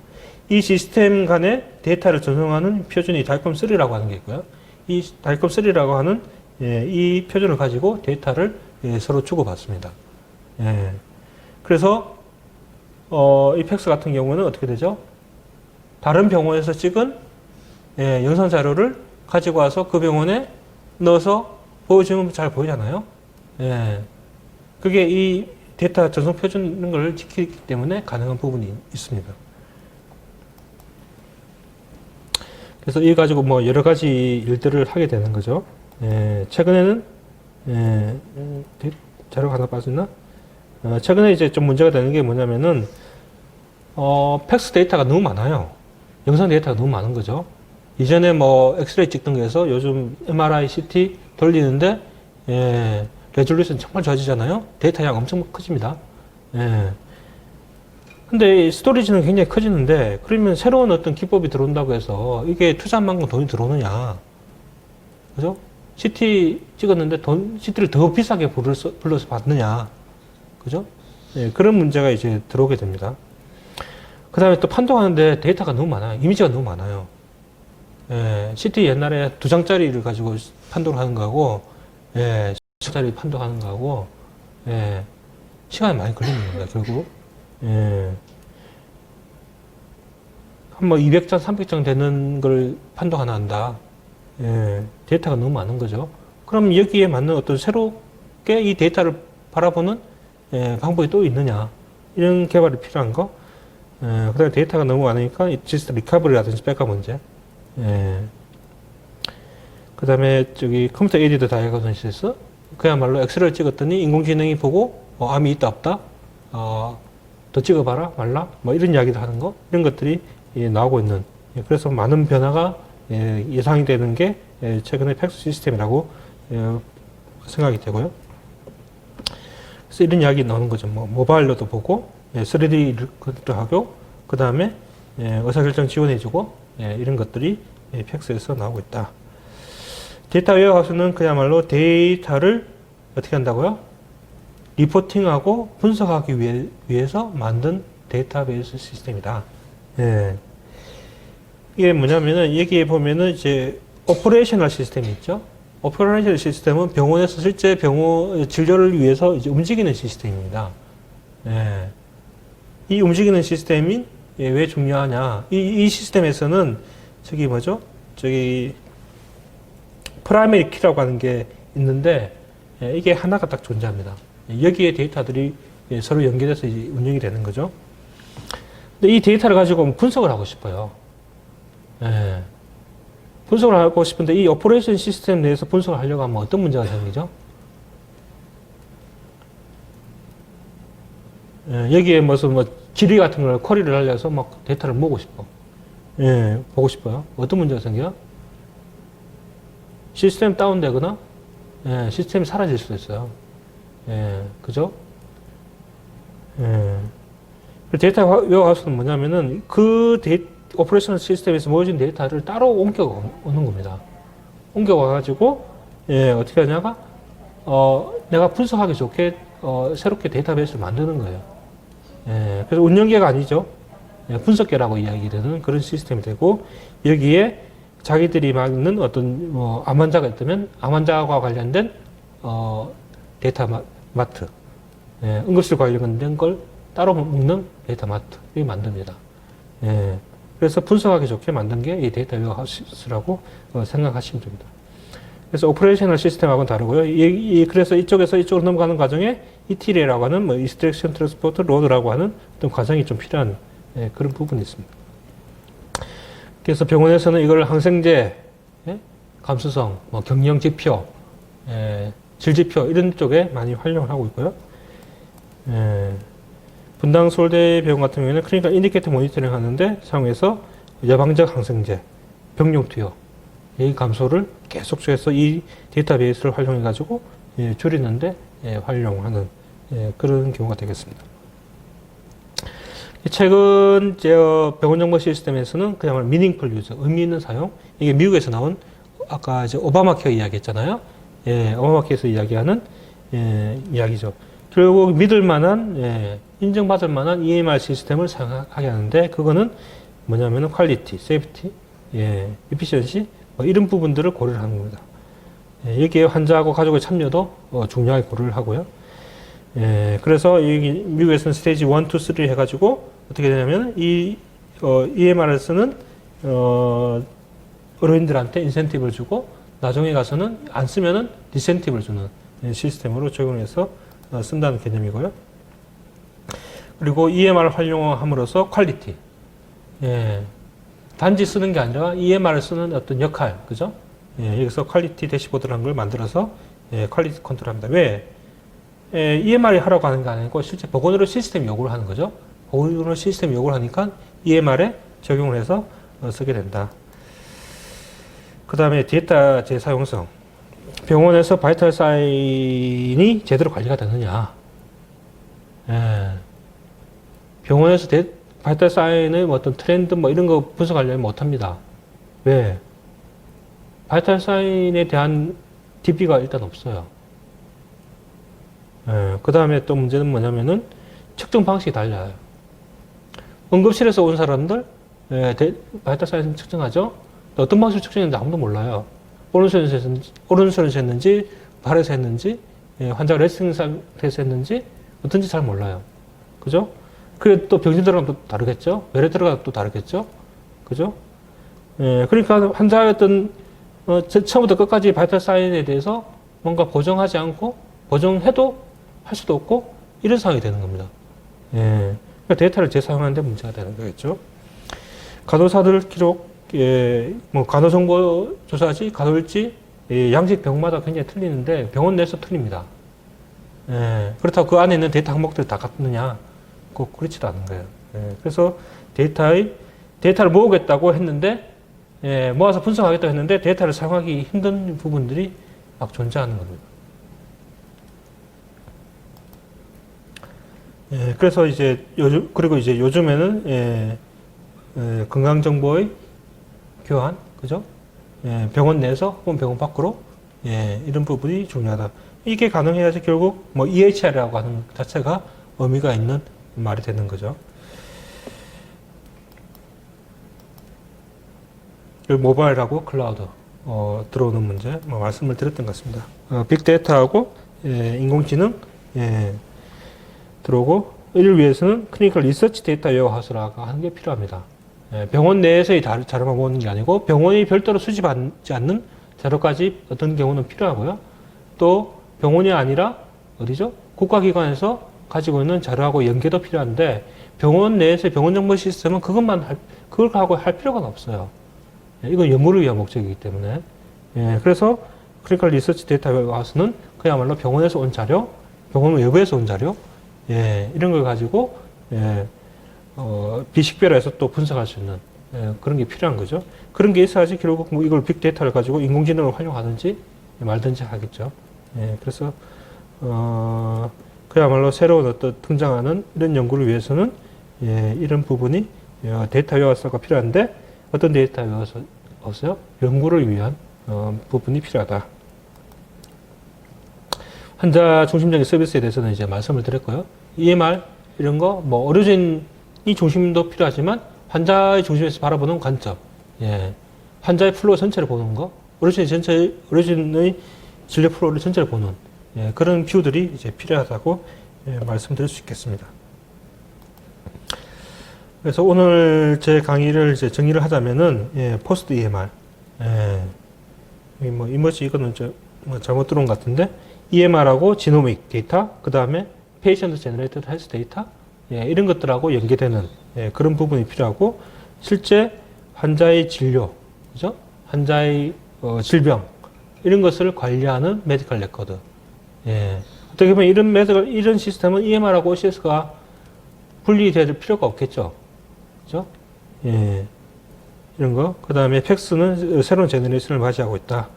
[SPEAKER 1] 이 시스템 간에 데이터를 전송하는 표준이 달콤3라고 하는 게 있고요. 이 달콤3라고 하는 예, 이 표준을 가지고 데이터를 예, 서로 주고받습니다. 예, 그래서 이 팩스 같은 경우는 어떻게 되죠? 다른 병원에서 찍은 예, 영상 자료를 가지고 와서 그 병원에 넣어서 보여주면 잘 보이잖아요. 예. 그게 이 데이터 전송 표준 걸 지키기 때문에 가능한 부분이 있습니다. 그래서 이 가지고 뭐 여러 가지 일들을 하게 되는 거죠. 예, 최근에는 예, 자료가 하나 빠졌나? 최근에 이제 좀 문제가 되는 게 뭐냐면은 팩스 데이터가 너무 많아요. 영상 데이터가 너무 많은 거죠. 이전에 뭐 엑스레이 찍던 거에서 요즘 MRI, CT 돌리는데 예, 레졸루션 정말 좋아지잖아요. 데이터 양 엄청 커집니다. 예. 근데 스토리지는 굉장히 커지는데 그러면 새로운 어떤 기법이 들어온다고 해서 이게 투자한 만큼 돈이 들어오느냐? 그죠? CT 찍었는데 CT를 더 비싸게 불러서 받느냐? 그죠? 예, 그런 문제가 이제 들어오게 됩니다. 그 다음에 또 판독하는데 데이터가 너무 많아요. 이미지가 너무 많아요. 예, CT 옛날에 2장짜리를 가지고 판독을 하는 거하고, 예, 10장짜리 판독하는 거하고, 예, 시간이 많이 걸리는 겁니다, 결국. 예. 한 뭐 200장, 300장 되는 걸 판독 하나 한다. 예, 데이터가 너무 많은 거죠. 그럼 여기에 맞는 어떤 새롭게 이 데이터를 바라보는 예, 방법이 또 있느냐. 이런 개발이 필요한 거. 예, 그 다음에 데이터가 너무 많으니까 시스템 리커버리라든지 백업 문제. 예. 그 다음에 저기 컴퓨터 에디터 다이어그노시스 그야말로 엑셀을 찍었더니 인공지능이 보고 암이 있다 없다 더 찍어봐라 말라 뭐 이런 이야기도 하는 거 이런 것들이 예, 나오고 있는 예, 그래서 많은 변화가 예, 예상이 되는 게 예, 최근의 팩스 시스템이라고 예, 생각이 되고요. 그래서 이런 이야기 나오는 거죠. 뭐 모바일로도 보고 예, 3D도 하고 그 다음에 예, 의사결정 지원해주고 예, 이런 것들이 예, 팩스에서 나오고 있다. 데이터 웨어하우스는 그야말로 데이터를 어떻게 한다고요? 리포팅하고 분석하기 위해서 만든 데이터베이스 시스템이다. 예. 이게 뭐냐면은 여기에 보면은 이제 오퍼레이셔널 시스템이 있죠. 오퍼레이셔널 시스템은 병원에서 실제 병원 진료를 위해서 이제 움직이는 시스템입니다. 예. 이 움직이는 시스템이 예, 왜 중요하냐? 이 시스템에서는 저기 뭐죠? 저기 프라이머리 키라고 하는 게 있는데 예, 이게 하나가 딱 존재합니다. 여기에 데이터들이 예, 서로 연결해서 이제 운영이 되는 거죠. 근데 이 데이터를 가지고 분석을 하고 싶어요. 예. 분석을 하고 싶은데 이 오퍼레이션 시스템 내에서 분석을 하려고 하면 어떤 문제가 생기죠? 예, 여기에 무슨 뭐 지리 같은 걸 쿼리를 하려서 막 데이터를 모으고 싶어. 예, 보고 싶어요. 어떤 문제가 생겨요? 시스템 다운되거나 예, 시스템이 사라질 수도 있어요. 예, 그죠? 예. 데이터 웨어하우스는 뭐냐면은 그 오퍼레이션 시스템에서 모여진 데이터를 따로 옮겨오는 겁니다. 옮겨와가지고 예, 어떻게 하냐가 내가 분석하기 좋게 새롭게 데이터베이스를 만드는 거예요. 예, 그래서 운영계가 아니죠. 예, 분석계라고 이야기되는 그런 시스템이 되고 여기에 자기들이 맞는 어떤 암 환자가 있다면 암 환자와 관련된 데이터 마트, 예, 응급실 관련된 걸 따로 먹는 데이터 마트 이 만듭니다. 예, 그래서 분석하기 좋게 만든 게 이 데이터 웨어하우스라고 생각하시면 됩니다. 그래서 오퍼레이셔널 시스템하고는 다르고요. 그래서 이쪽에서 이쪽으로 넘어가는 과정에 ETL이라고 하는 뭐 Extraction, Transport, Load라고 하는 어떤 과정이 좀 필요한 예, 그런 부분이 있습니다. 그래서 병원에서는 이걸 항생제, 예? 감수성, 뭐 경영 지표, 예, 질지표 이런 쪽에 많이 활용을 하고 있고요. 예, 분당 서울대병원 같은 경우에는 클리니컬 인디케이터 모니터링 하는데 사용해서 예방적 항생제, 병용 투여 이 감소를 계속해서 이 데이터베이스를 활용해 가지고 예, 줄이는데 예, 활용하는 예, 그런 경우가 되겠습니다. 최근 병원 정보 시스템에서는 그야말로 미닝풀 유저, 의미 있는 사용. 이게 미국에서 나온 아까 이제 오바마 케어 이야기했잖아요. 예, 오바마 케어에서 이야기하는 예, 이야기죠. 결국 믿을 만한 예, 인정받을 만한 EMR 시스템을 사용하게 하는데 그거는 뭐냐면은 퀄리티, 세이프티, 예, 이피션시 뭐 이런 부분들을 고려를 하는 겁니다. 예, 여기에 환자하고 가족의 참여도 중요하게 고려를 하고요. 예, 그래서 여기 미국에서는 스테이지 1, 2, 3 해가지고 어떻게 되냐면 이 EMR을 쓰는 의료인들한테 인센티브를 주고 나중에 가서는 안 쓰면은 디센티브를 주는 시스템으로 적용해서 쓴다는 개념이고요. 그리고 EMR을 활용함으로써 퀄리티, 예, 단지 쓰는 게 아니라 EMR을 쓰는 어떤 역할, 그죠? 예, 여기서 퀄리티 대시보드라는 걸 만들어서 예, 퀄리티 컨트롤합니다. 왜? 예, EMR이 하라고 하는 게 아니고 실제 보건의료 시스템 요구를 하는 거죠. 보건의료 시스템 요구를 하니까 EMR에 적용을 해서 쓰게 된다. 그 다음에 데이터 재사용성. 병원에서 바이탈 사인이 제대로 관리가 되느냐. 예. 병원에서 바이탈 사인의 뭐 어떤 트렌드 뭐 이런 거 분석하려면 못합니다. 왜? 바이탈 사인에 대한 DB가 일단 없어요. 예. 그 다음에 또 문제는 뭐냐면은 측정 방식이 달라요. 응급실에서 온 사람들, 바이탈 사인 측정하죠? 어떤 방식으로 측정했는지 아무도 몰라요. 오른손에서 했는지, 발에서 했는지, 환자가 레스팅 상태에서 했는지, 어떤지 잘 몰라요. 그죠? 그래 또 병실 들어가면 또 다르겠죠? 외래 들어가면 또 다르겠죠? 그죠? 그러니까 환자의 어떤, 처음부터 끝까지 바이탈 사인에 대해서 뭔가 보정하지 않고, 보정해도 할 수도 없고, 이런 상황이 되는 겁니다. 그러니까 데이터를 재사용하는데 문제가 되는 거겠죠. 간호사들 기록, 뭐 간호정보조사지, 간호일지, 양식 병마다 굉장히 틀리는데 병원 내에서 틀립니다. 그렇다고 그 안에 있는 데이터 항목들이 다 같느냐? 꼭 그렇지도 않은 거예요. 그래서 데이터를 모으겠다고 했는데, 모아서 분석하겠다고 했는데 데이터를 사용하기 힘든 부분들이 막 존재하는 겁니다. 그래서 이제 요즘에는 건강정보의 교환, 그죠? 병원 내에서 혹은 병원 밖으로 이런 부분이 중요하다. 이게 가능해야지 결국 뭐 EHR이라고 하는 자체가 의미가 있는 말이 되는 거죠. 모바일하고 클라우드 들어오는 문제 말씀을 드렸던 것 같습니다. 빅데이터하고 인공지능 들어오고 이를 위해서는 클리니컬 리서치 데이터 웨어하우스라고 하는 게 필요합니다. 병원 내에서의 자료만 모으는 게 아니고 병원이 별도로 수집하지 않는 자료까지 어떤 경우는 필요하고요. 또 병원이 아니라 어디죠? 국가기관에서 가지고 있는 자료하고 연계도 필요한데 병원 내에서의 병원 정보 시스템은 그걸 하고 할 필요가 없어요. 이건 연구를 위한 목적이기 때문에. 그래서 클리니컬 리서치 데이터 웨어하우스는 그야말로 병원에서 온 자료, 병원 외부에서 온 자료, 이런 걸 가지고 비식별해서 또 분석할 수 있는 그런 게 필요한 거죠. 그런 게 있어야지 결국 뭐 이걸 빅데이터를 가지고 인공지능을 활용하든지 말든지 하겠죠. 그래서 그야말로 새로운 어떤 등장하는 이런 연구를 위해서는 이런 부분이 데이터 웨어하우스가 필요한데 어떤 데이터 웨어하우스요? 연구를 위한 부분이 필요하다. 환자 중심적인 서비스에 대해서는 이제 말씀을 드렸고요. EMR 이런 거 뭐 의료진이 중심도 필요하지만 환자의 중심에서 바라보는 관점, 환자의 플로우 전체를 보는 거, 의료진의 진료 플로우를 전체를 보는 그런 뷰들이 이제 필요하다고 말씀드릴 수 있겠습니다. 그래서 오늘 제 강의를 이제 정리를 하자면은 포스트 EMR, 뭐 이머지 이거는 뭐 잘못 들어온 것 같은데 EMR하고 지노믹 데이터, 그 다음에 페이션트 제너레이터드 헬스 데이터, 이런 것들하고 연계되는 그런 부분이 필요하고 실제 환자의 진료, 그죠? 환자의 질병 이런 것을 관리하는 메디컬 레코드. 어떻게 보면 이런 시스템은 EMR하고 OCS가 분리될 필요가 없겠죠. 그죠? 이런 거. 그 다음에 팩스는 새로운 제너레이션을 맞이하고 있다.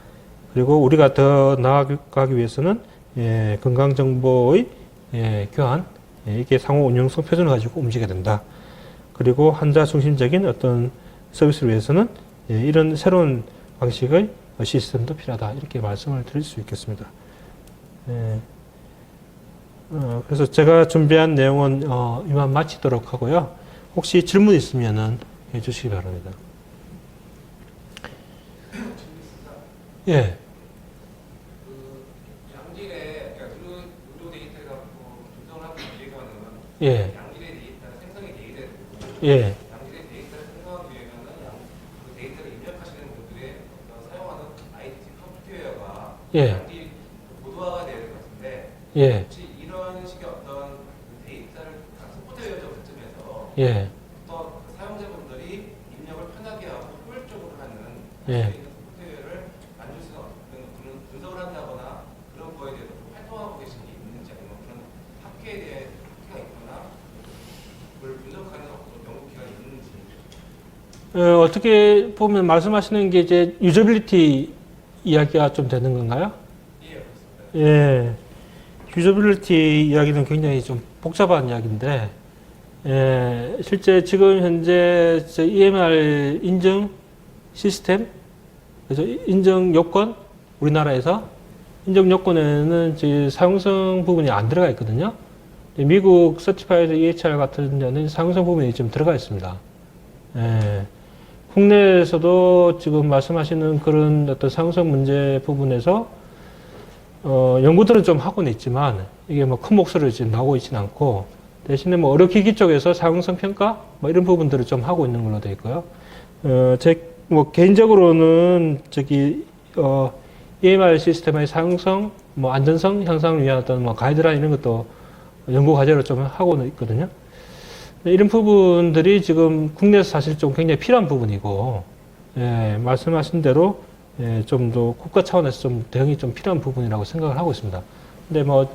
[SPEAKER 1] 그리고 우리가 더 나아가기 위해서는 건강정보의 교환, 이게 상호 운용성 표준을 가지고 움직여야 된다. 그리고 환자 중심적인 어떤 서비스를 위해서는 이런 새로운 방식의 시스템도 필요하다. 이렇게 말씀을 드릴 수 있겠습니다. 그래서 제가 준비한 내용은 이만 마치도록 하고요. 혹시 질문 있으면은 해주시기 바랍니다. 예. 예. 양질의 데이터 생성이 돼야 되고, 양질의 데이터를 생성하기 위해서는 그 데이터를 입력하시는 분들의 사용하는 IT 소프트웨어가 양질이 고도화가 돼야 될 것 같은데, 혹시 이런 식의 어떤 데이터를 소프트웨어적 관점에서 어떤 사용자분들이 입력을 편하게 하고 효율적으로 하는 소프트웨어를 만들 수 있는 그런 분석을 한다거나 그런 거에 대해서 활동하고 계신 게 있는지 아니면 그런 학회에 대해 어떻게 보면 말씀하시는 게 이제 유저빌리티 이야기가 좀 되는 건가요? 예. 유저빌리티 이야기는 굉장히 좀 복잡한 이야기인데, 실제 지금 현재 EMR 인증 시스템, 그래서 인증 요건, 우리나라에서 인증 요건에는 사용성 부분이 안 들어가 있거든요. 미국 서티파이드 EHR 같은 데는 사용성 부분이 좀 들어가 있습니다. 예. 국내에서도 지금 말씀하시는 그런 어떤 사용성 문제 부분에서 연구들은 좀 하고는 있지만 이게 뭐 큰 목소리로 지금 나오고 있지는 않고 대신에 뭐 의료기기 쪽에서 사용성 평가 뭐 이런 부분들을 좀 하고 있는 걸로 되어 있고요. 제 뭐 개인적으로는 EMR 시스템의 사용성, 뭐 안전성 향상을 위한 어떤 뭐 가이드라인 이런 것도 연구 과제로 좀 하고는 있거든요. 이런 부분들이 지금 국내에서 사실 좀 굉장히 필요한 부분이고, 예, 말씀하신 대로 예, 좀 더 국가 차원에서 좀 대응이 좀 필요한 부분이라고 생각을 하고 있습니다. 근데 뭐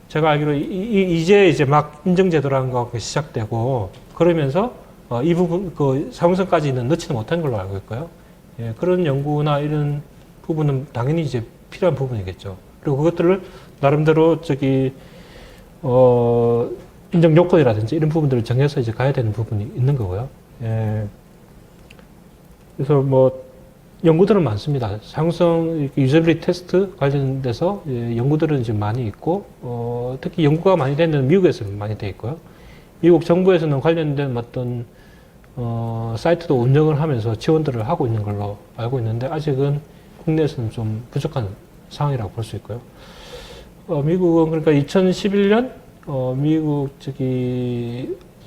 [SPEAKER 1] 제가 알기로 이제 막 인증제도라는 거 시작되고 그러면서 이 부분 그 사용성까지는 넣지는 못한 걸로 알고 있고요. 예, 그런 연구나 이런 부분은 당연히 이제 필요한 부분이겠죠. 그리고 그것들을 나름대로 인정 요건이라든지 이런 부분들을 정해서 이제 가야 되는 부분이 있는 거고요. 예. 그래서 뭐 연구들은 많습니다. 사용성 유저빌리티 테스트 관련돼서 연구들은 지금 많이 있고 특히 연구가 많이 되는 데는 미국에서 많이 돼 있고요. 미국 정부에서는 관련된 어떤 사이트도 운영을 하면서 지원들을 하고 있는 걸로 알고 있는데 아직은 국내에서는 좀 부족한 상황이라고 볼 수 있고요. 미국은 그러니까 2011년 미국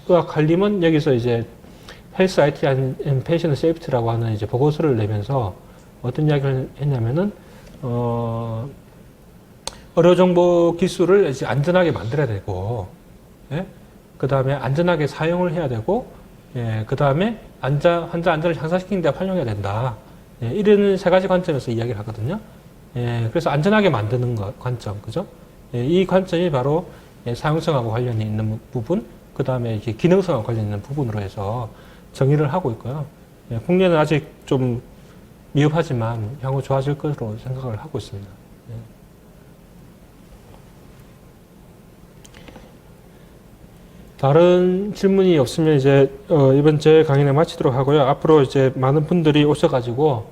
[SPEAKER 1] 의학관리원 여기서 이제 헬스 IT 앤 페이션트 세이프티라고 하는 이제 보고서를 내면서 어떤 이야기를 했냐면은 의료정보 기술을 이제 안전하게 만들어야 되고, 예? 그 다음에 안전하게 사용을 해야 되고, 예, 그 다음에 환자 안전을 향상시키는 데 활용해야 된다. 예, 이런 세 가지 관점에서 이야기를 하거든요. 예, 그래서 안전하게 만드는 관점, 그죠? 예, 이 관점이 바로 사용성하고 관련이 있는 부분, 그 다음에 기능성하고 관련이 있는 부분으로 해서 정의를 하고 있고요. 예, 국내는 아직 좀 미흡하지만 향후 좋아질 것으로 생각을 하고 있습니다. 예. 다른 질문이 없으면 이제 이번 제 강의를 마치도록 하고요. 앞으로 이제 많은 분들이 오셔가지고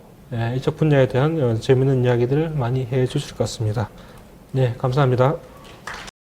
[SPEAKER 1] 이쪽 분야에 대한 재미있는 이야기들을 많이 해 주실 것 같습니다. 네, 감사합니다.